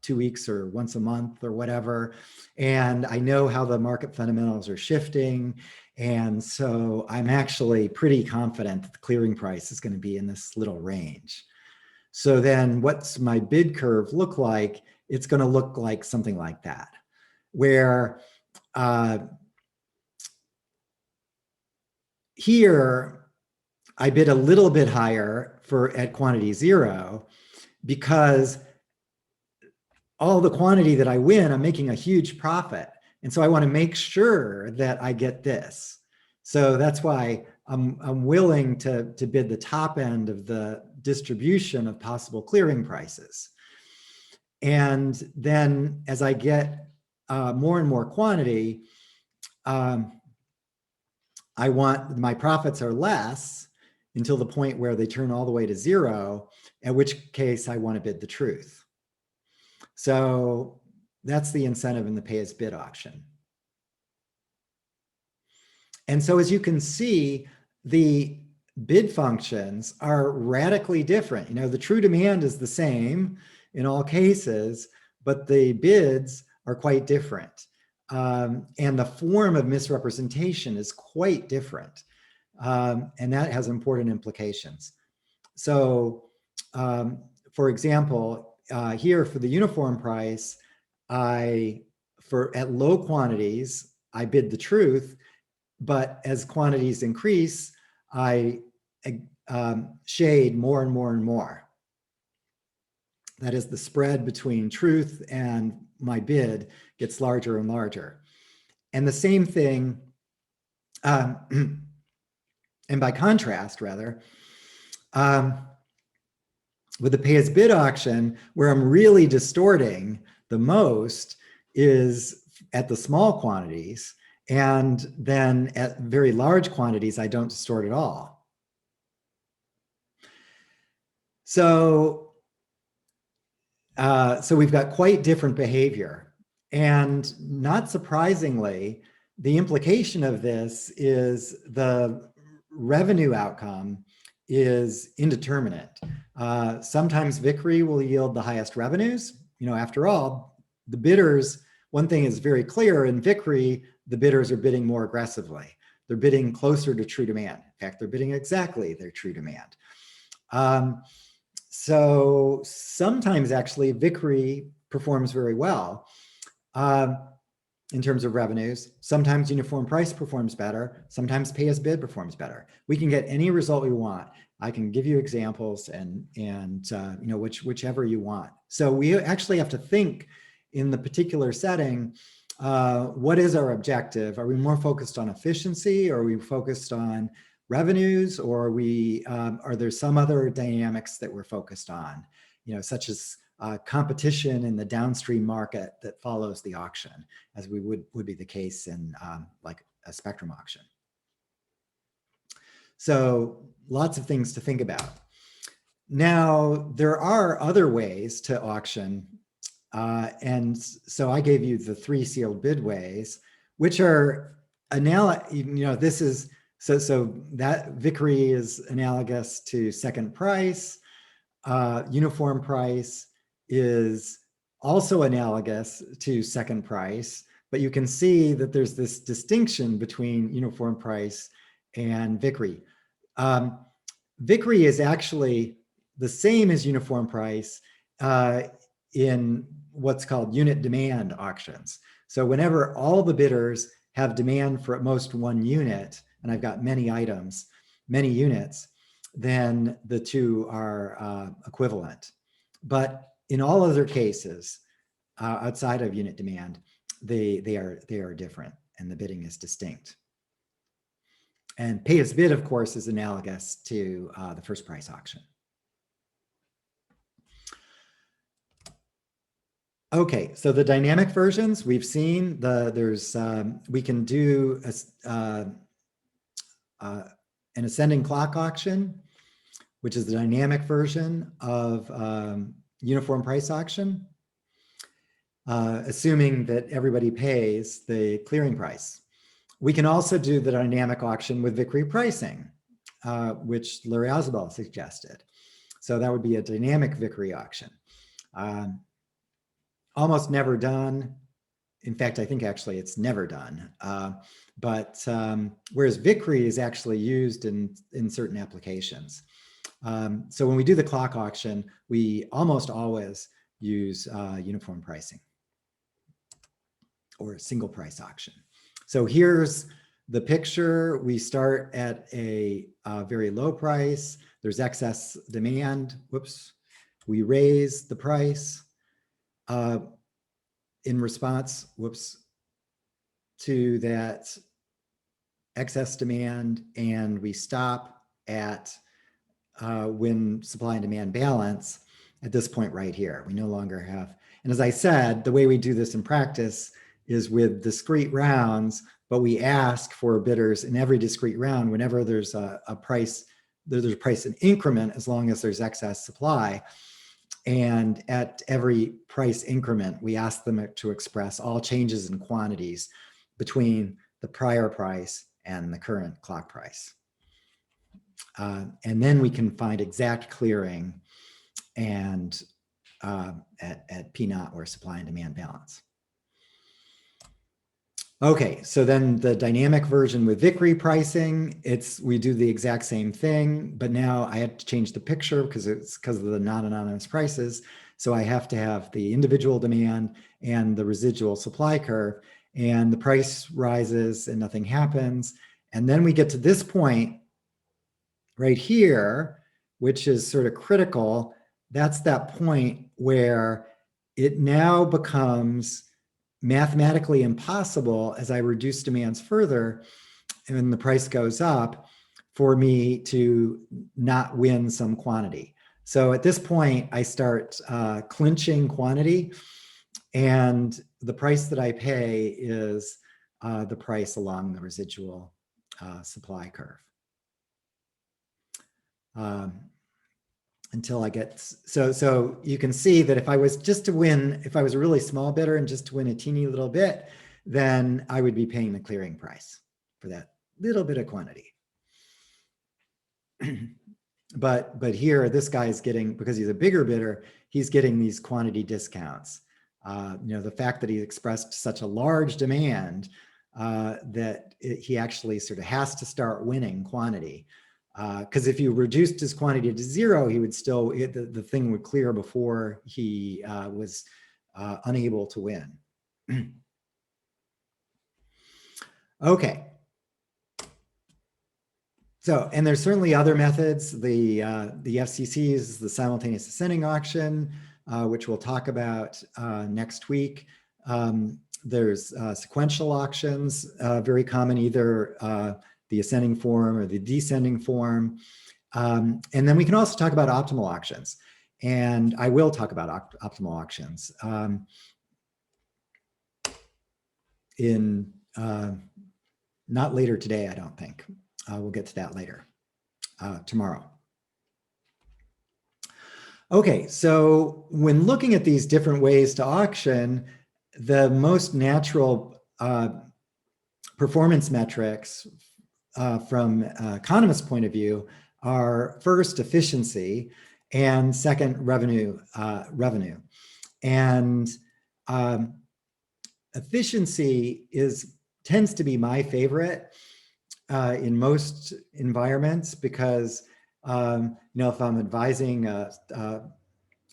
2 weeks or once a month or whatever. And I know how the market fundamentals are shifting. And so I'm actually pretty confident that the clearing price is going to be in this little range. So then what's my bid curve look like? It's going to look like something like that, where here I bid a little bit higher at quantity 0 because all the quantity that I win, I'm making a huge profit. And so I want to make sure that I get this. So that's why I'm willing to bid the top end of the distribution of possible clearing prices. And then as I get more and more quantity, I want my profits are less. until the point where they turn all the way to 0, in which case I want to bid the truth. So that's the incentive in the pay as bid auction. And so as you can see, the bid functions are radically different. The true demand is the same in all cases, but the bids are quite different. And the form of misrepresentation is quite different. And that has important implications. So, for example, here for the uniform price, at low quantities, I bid the truth, but as quantities increase, I shade more and more and more. That is, the spread between truth and my bid gets larger and larger. And the same thing, and by contrast, rather, with the pay as bid auction, where I'm really distorting the most is at the small quantities, and then at very large quantities, I don't distort at all. So we've got quite different behavior. And not surprisingly, the implication of this is the revenue outcome is indeterminate. Sometimes Vickrey will yield the highest revenues. After all, the bidders, one thing is very clear in Vickrey, the bidders are bidding more aggressively. They're bidding closer to true demand. In fact, they're bidding exactly their true demand. So sometimes actually Vickrey performs very well in terms of revenues. Sometimes uniform price performs better. Sometimes pay as bid performs better. We can get any result we want. I can give you examples and whichever you want. So we actually have to think in the particular setting, what is our objective? Are we more focused on efficiency? Or are we focused on revenues? Or are there some other dynamics that we're focused on, such as competition in the downstream market that follows the auction, as would be the case in like a spectrum auction. So lots of things to think about. Now, there are other ways to auction. And so I gave you the 3 sealed bid ways, which are this is, so that Vickrey is analogous to second price. Uniform price is also analogous to second price, but you can see that there's this distinction between uniform price and Vickrey. Vickrey is actually the same as uniform price in what's called unit demand auctions. So whenever all the bidders have demand for at most 1 unit, and I've got many items, many units, then the two are equivalent. But in all other cases, outside of unit demand, they are different, and the bidding is distinct. And pay as bid, of course, is analogous to the first price auction. Okay, so the dynamic versions we've seen. We can do an ascending clock auction, which is the dynamic version of uniform price auction, assuming that everybody pays the clearing price. We can also do the dynamic auction with Vickrey pricing, which Larry Ausubel suggested. So that would be a dynamic Vickrey auction. Almost never done. In fact, I think actually it's never done. Whereas Vickrey is actually used in certain applications. So when we do the clock auction, we almost always use uniform pricing or single price auction. So here's the picture. We start at a very low price. There's excess demand. Whoops. We raise the price in response, to that excess demand, and we stop at when supply and demand balance at this point right here. We no longer have, and as I said, the way we do this in practice is with discrete rounds, but we ask for bidders in every discrete round, whenever there's a price there's a price in increment as long as there's excess supply. And at every price increment, we ask them to express all changes in quantities between the prior price and the current clock price. And then we can find exact clearing and at P naught, or supply and demand balance. Okay, so then the dynamic version with Vickrey pricing, we do the exact same thing, but now I had to change the picture because of the non-anonymous prices. So I have to have the individual demand and the residual supply curve, and the price rises and nothing happens. And then we get to this point right here, which is sort of critical. That's that point where it now becomes mathematically impossible, as I reduce demands further and the price goes up, for me to not win some quantity. So at this point, I start clinching quantity, and the price that I pay is the price along the residual supply curve. Until I get, so you can see that if I was just to win, if I was a really small bidder and just to win a teeny little bit, then I would be paying the clearing price for that little bit of quantity. But here, this guy is getting, because he's a bigger bidder, he's getting these quantity discounts. The fact that he expressed such a large demand that he actually sort of has to start winning quantity. Because if you reduced his quantity to zero, he would still, the thing would clear before he was unable to win. Okay. So, and there's certainly other methods. The FCC is the simultaneous ascending auction, which we'll talk about next week. There's sequential auctions, very common, either the ascending form or the descending form. And then we can also talk about optimal auctions. And I will talk about optimal auctions in not later today, I don't think. We'll get to that later, tomorrow. Okay, so when looking at these different ways to auction, the most natural performance metrics from an economist's point of view are first efficiency and second revenue. And efficiency tends to be my favorite in most environments, because if I'm advising a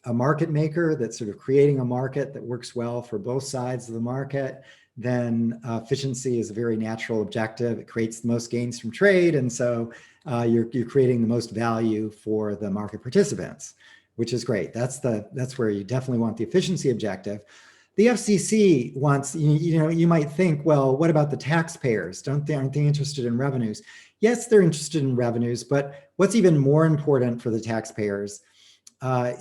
market maker that's sort of creating a market that works well for both sides of the market, then efficiency is a very natural objective. It creates the most gains from trade, and so you're creating the most value for the market participants, which is great. That's where you definitely want the efficiency objective. The FCC wants, you might think, well, what about the taxpayers? Aren't they interested in revenues? Yes, they're interested in revenues, but what's even more important for the taxpayers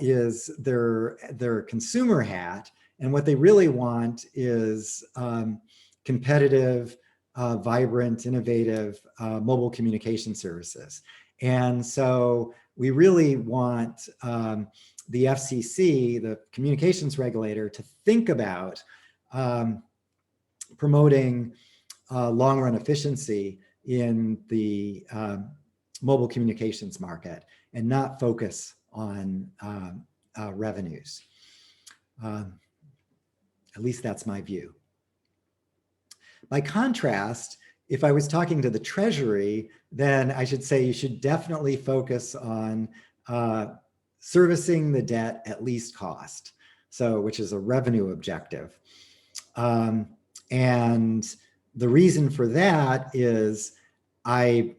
is their consumer hat. And what they really want is competitive, vibrant, innovative mobile communication services. And so we really want the FCC, the communications regulator, to think about promoting long-run efficiency in the mobile communications market and not focus on revenues. At least that's my view. By contrast, if I was talking to the Treasury, then I should say you should definitely focus on servicing the debt at least cost, which is a revenue objective. And the reason for that is I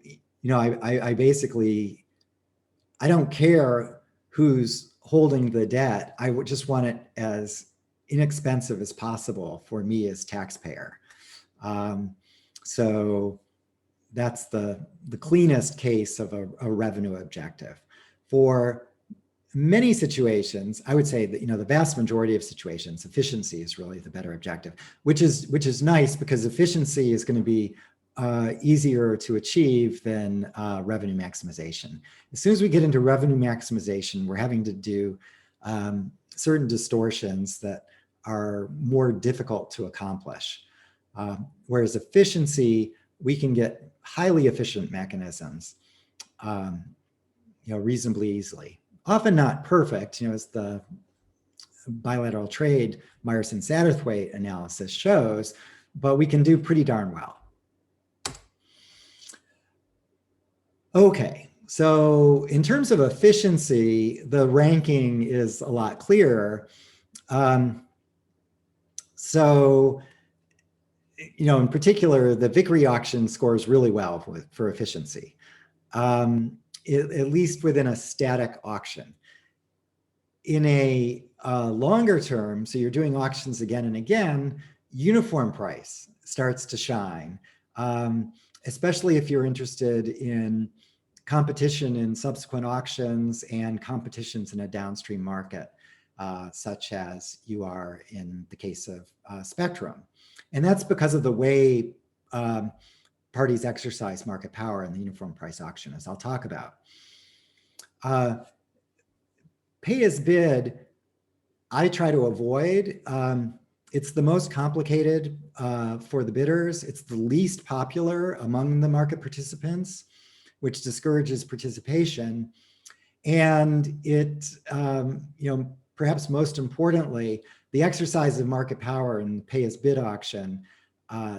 don't care who's holding the debt. I would just want it as inexpensive as possible for me as taxpayer. So that's the cleanest case of a revenue objective. For many situations, I would say that, the vast majority of situations, efficiency is really the better objective, which is nice, because efficiency is going to be easier to achieve than revenue maximization. As soon as we get into revenue maximization, we're having to do certain distortions that are more difficult to accomplish. Whereas efficiency, we can get highly efficient mechanisms, reasonably easily. Often not perfect, as the bilateral trade Meyerson-Satterthwaite analysis shows, but we can do pretty darn well. Okay, so in terms of efficiency, the ranking is a lot clearer. In particular, the Vickrey auction scores really well for efficiency, at least within a static auction. In a longer term, so you're doing auctions again and again, uniform price starts to shine, especially if you're interested in competition in subsequent auctions and competitions in a downstream market, such as you are in the case of Spectrum. And that's because of the way parties exercise market power in the uniform price auction, as I'll talk about. Pay as bid, I try to avoid. It's the most complicated for the bidders. It's the least popular among the market participants, which discourages participation. And it, perhaps most importantly, the exercise of market power in the pay as bid auction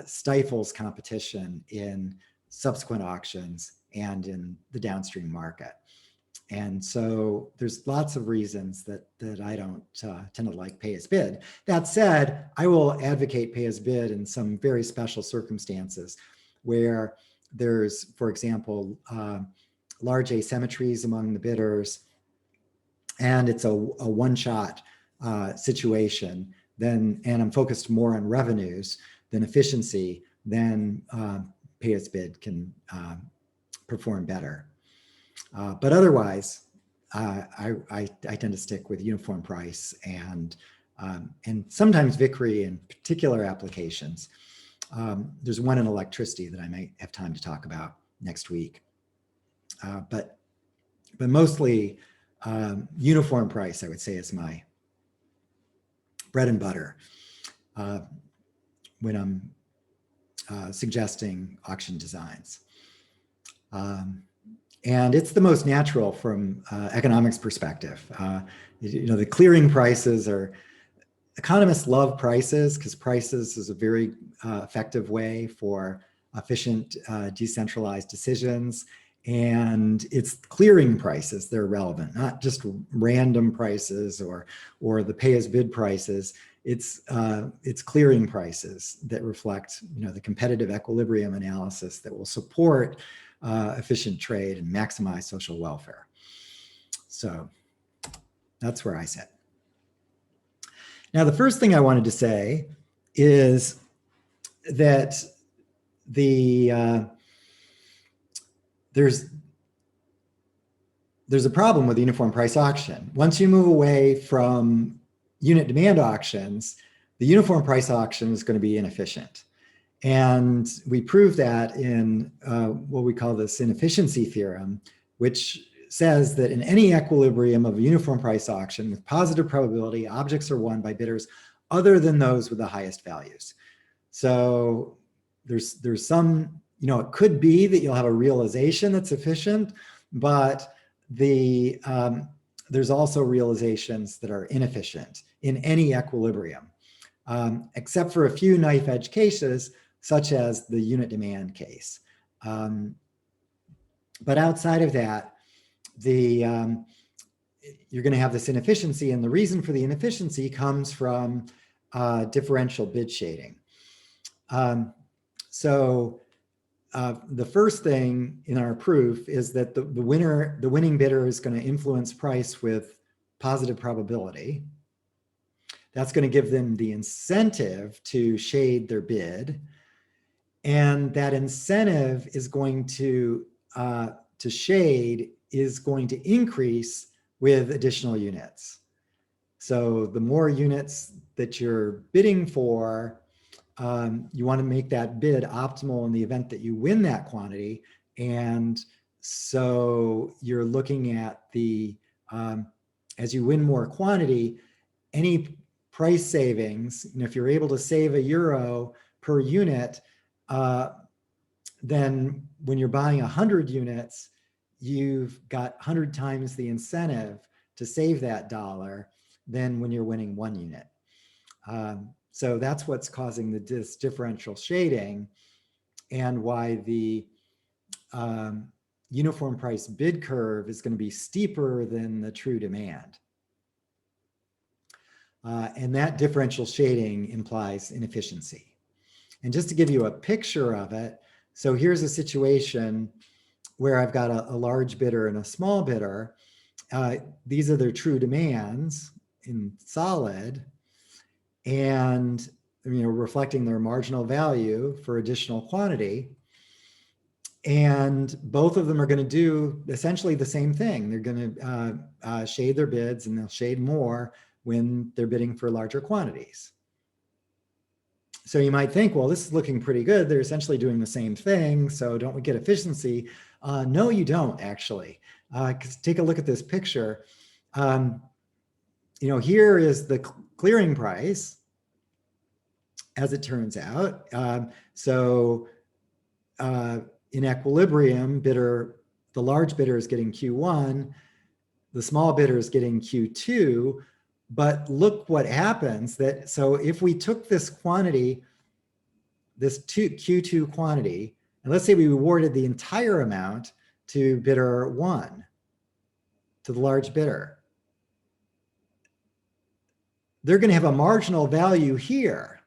stifles competition in subsequent auctions and in the downstream market. And so there's lots of reasons that I don't tend to like pay as bid. That said, I will advocate pay as bid in some very special circumstances where there's, for example, large asymmetries among the bidders, and it's a one-shot situation, and I'm focused more on revenues than efficiency, then pay as bid can perform better. But otherwise, I tend to stick with uniform price and sometimes Vickrey in particular applications. There's one in electricity that I might have time to talk about next week. But mostly uniform price, I would say, is my bread and butter when I'm suggesting auction designs. And it's the most natural from economics perspective. The clearing prices are, economists love prices because prices is a very effective way for efficient decentralized decisions. And it's clearing prices that are relevant, not just random prices or the pay as bid prices. It's clearing prices that reflect the competitive equilibrium analysis that will support efficient trade and maximize social welfare. So that's where I sit. Now, the first thing I wanted to say is that there's a problem with the uniform price auction. Once you move away from unit demand auctions, the uniform price auction is going to be inefficient. And we prove that in what we call this inefficiency theorem, which says that in any equilibrium of a uniform price auction with positive probability, objects are won by bidders other than those with the highest values. So there's some, it could be that you'll have a realization that's efficient, but there's also realizations that are inefficient in any equilibrium, except for a few knife edge cases, such as the unit demand case. But outside of that, you're going to have this inefficiency, and the reason for the inefficiency comes from differential bid shading. So the first thing in our proof is that the winning bidder is going to influence price with positive probability. That's going to give them the incentive to shade their bid. And that incentive is going to shade is going to increase with additional units. So the more units that you're bidding for, you want to make that bid optimal in the event that you win that quantity. And so you're looking at the, as you win more quantity, any price savings, if you're able to save €1 per unit, then when you're buying 100 units, you've got 100 times the incentive to save that dollar than when you're winning 1 unit. So that's what's causing this differential shading, and why the uniform price bid curve is going to be steeper than the true demand. And that differential shading implies inefficiency. And just to give you a picture of it, so here's a situation where I've got a large bidder and a small bidder. These are their true demands in solid, and reflecting their marginal value for additional quantity. And both of them are going to do essentially the same thing. They're going to shade their bids, and they'll shade more when they're bidding for larger quantities. So you might think, well, this is looking pretty good. They're essentially doing the same thing. So don't we get efficiency? No, you don't actually. Because take a look at this picture. Here is the clearing price, as it turns out. In equilibrium, the large bidder is getting Q1, the small bidder is getting Q2. But look what happens. So if we took this quantity, this Q2 quantity, and let's say we awarded the entire amount to bidder 1, to the large bidder, they're going to have a marginal value here.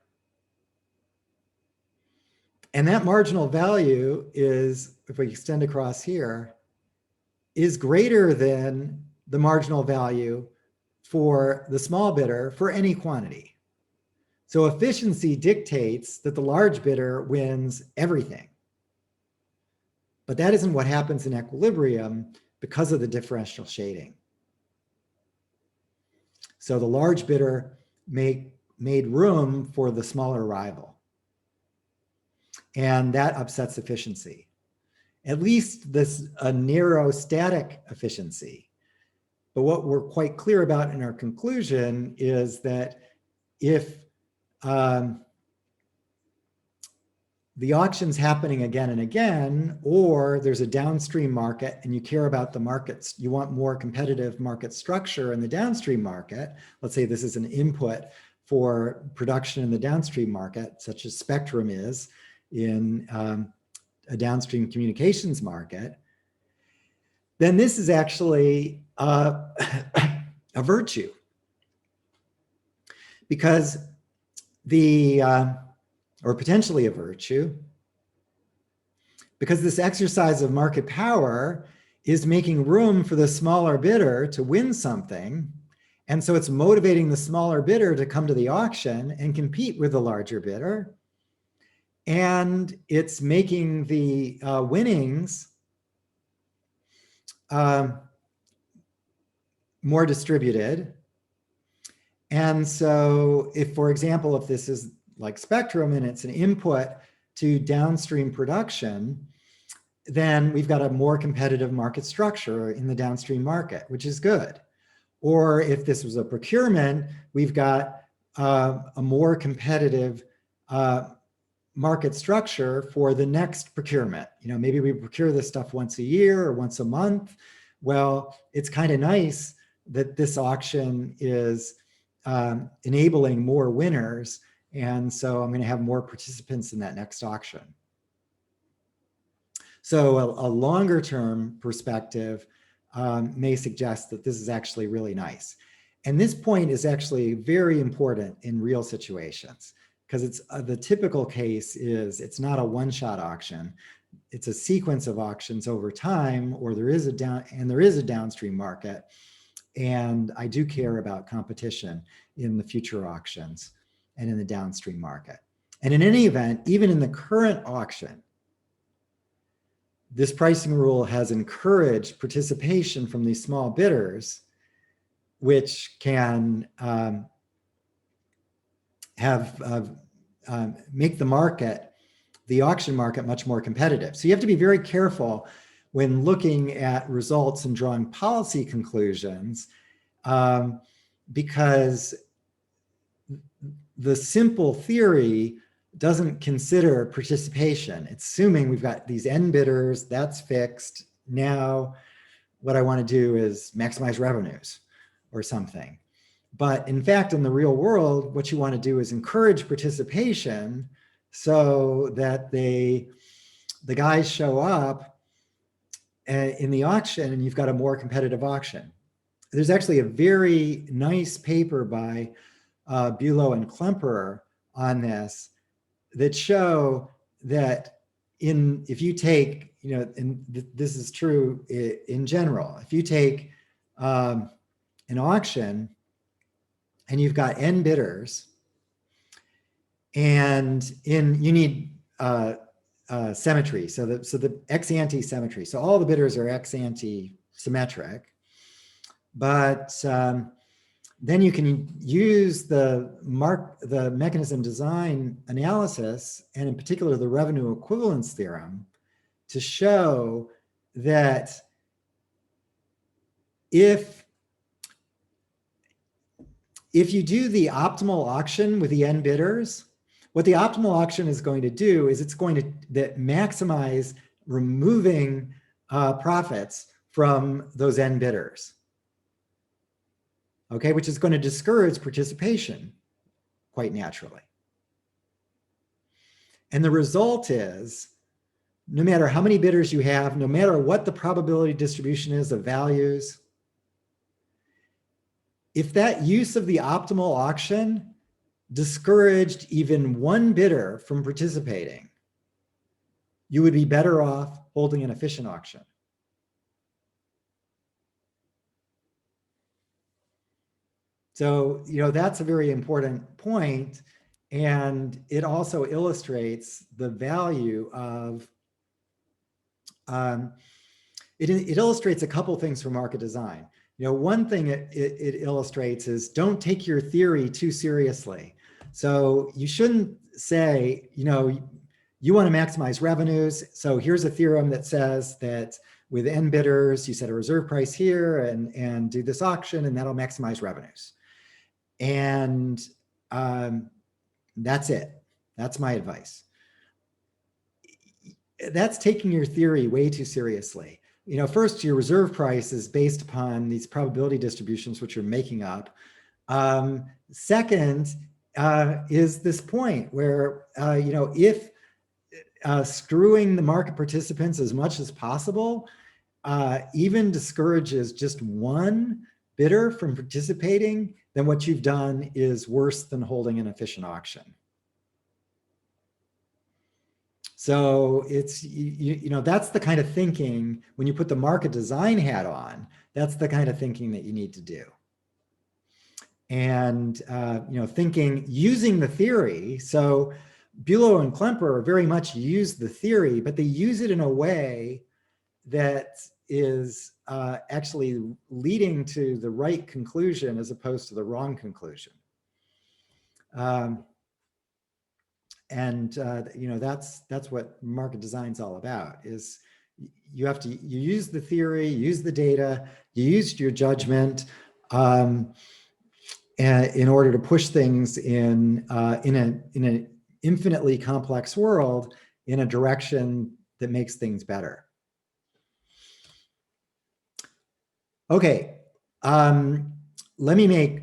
And that marginal value is, if we extend across here, is greater than the marginal value for the small bidder for any quantity. So efficiency dictates that the large bidder wins everything. But that isn't what happens in equilibrium because of the differential shading. So the large bidder made room for the smaller rival. And that upsets efficiency. At least this narrow static efficiency. But what we're quite clear about in our conclusion is that if the auction's happening again and again, or there's a downstream market and you care about the markets, you want more competitive market structure in the downstream market. Let's say this is an input for production in the downstream market, such as spectrum is in a downstream communications market, then this is actually a virtue, because or potentially a virtue, because this exercise of market power is making room for the smaller bidder to win something. And so it's motivating the smaller bidder to come to the auction and compete with the larger bidder. And it's making the winnings more distributed. And so if, for example, if this is like spectrum and it's an input to downstream production, then we've got a more competitive market structure in the downstream market, which is good. Or if this was a procurement, we've got a more competitive market structure for the next procurement. Maybe we procure this stuff once a year or once a month. Well, it's kind of nice that this auction is enabling more winners. And so I'm going to have more participants in that next auction. So a longer term perspective may suggest that this is actually really nice. And this point is actually very important in real situations, because it's the typical case is it's not a one-shot auction. It's a sequence of auctions over time, or there is a downstream market. And I do care about competition in the future auctions and in the downstream market. And in any event, even in the current auction, this pricing rule has encouraged participation from these small bidders, which can have make the auction market much more competitive. So you have to be very careful when looking at results and drawing policy conclusions, because the simple theory doesn't consider participation. It's assuming we've got these n bidders, that's fixed. Now what I want to do is maximize revenues or something. But in fact, in the real world, what you want to do is encourage participation so that the guys show up in the auction and you've got a more competitive auction. There's actually a very nice paper by Bülow and Klemperer on this that show that if you take, and this is true in general, if you take an auction and you've got n bidders, and you need symmetry, so the ex-ante symmetry. So all the bidders are ex-ante symmetric, but then you can use the mechanism design analysis, and in particular the revenue equivalence theorem, to show that if you do the optimal auction with the n bidders, what the optimal auction is going to do is it's going to maximize removing profits from those n bidders. Okay, which is going to discourage participation quite naturally. And the result is, no matter how many bidders you have, no matter what the probability distribution is of values, if that use of the optimal auction discouraged even one bidder from participating, you would be better off holding an efficient auction. So, that's a very important point, and it also illustrates the value of, it illustrates a couple things for market design. One thing it illustrates is don't take your theory too seriously. So you shouldn't say, you want to maximize revenues. So here's a theorem that says that with n bidders, you set a reserve price here and do this auction, and that'll maximize revenues. And that's it. That's my advice. That's taking your theory way too seriously. First, your reserve price is based upon these probability distributions, which you're making up. Second is this point where, if screwing the market participants as much as possible even discourages just one bidder from participating, then what you've done is worse than holding an efficient auction. So it's, that's the kind of thinking, when you put the market design hat on, that's the kind of thinking that you need to do. And, thinking, using the theory. So Bülow and Klemperer very much use the theory, but they use it in a way that is actually leading to the right conclusion as opposed to the wrong conclusion. That's what market design is all about, is you use the theory, use the data, you use your judgment in order to push things in an infinitely complex world in a direction that makes things better. Okay, let me make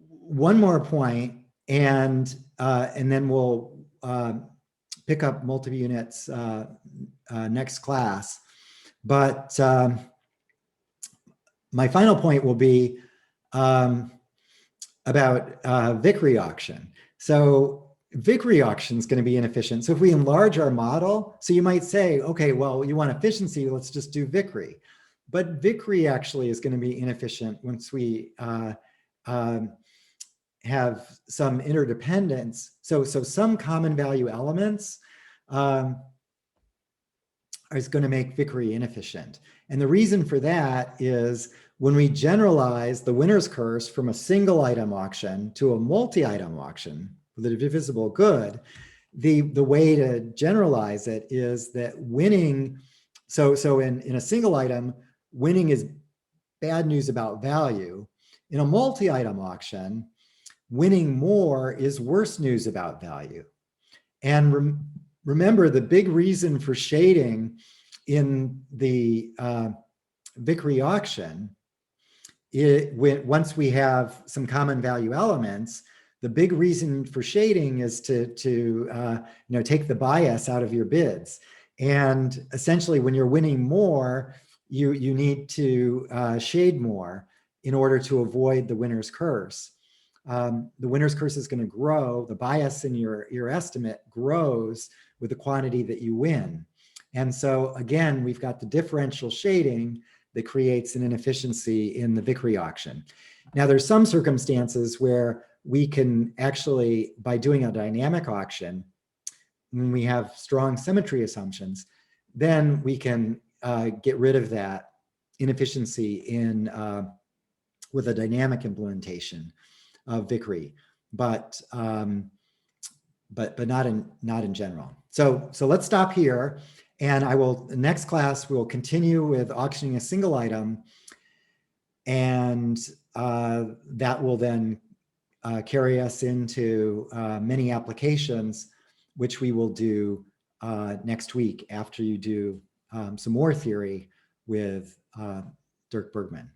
one more point, and then we'll pick up multiple units next class. But my final point will be about Vickrey auction. So Vickrey auction is going to be inefficient. So if we enlarge our model, so you might say, okay, well, you want efficiency, let's just do Vickrey. But Vickrey actually is going to be inefficient once we have some interdependence. So some common value elements is going to make Vickrey inefficient. And the reason for that is when we generalize the winner's curse from a single item auction to a multi-item auction with a divisible good, the way to generalize it is that winning, so in a single item, winning is bad news about value. In a multi-item auction, winning more is worse news about value. And remember, the big reason for shading in the Vickrey auction, once we have some common value elements, the big reason for shading is to take the bias out of your bids. And essentially, when you're winning more, you need to shade more in order to avoid the winner's curse. The winner's curse is going to grow. The bias in your estimate grows with the quantity that you win. And so again, we've got the differential shading that creates an inefficiency in the Vickrey auction. Now, there's some circumstances where we can actually, by doing a dynamic auction, when we have strong symmetry assumptions, then we can get rid of that inefficiency with a dynamic implementation of Vickrey, but not in general. So let's stop here, and next class we'll continue with auctioning a single item, and that will then carry us into many applications, which we will do next week after you do some more theory with Dirk Bergman.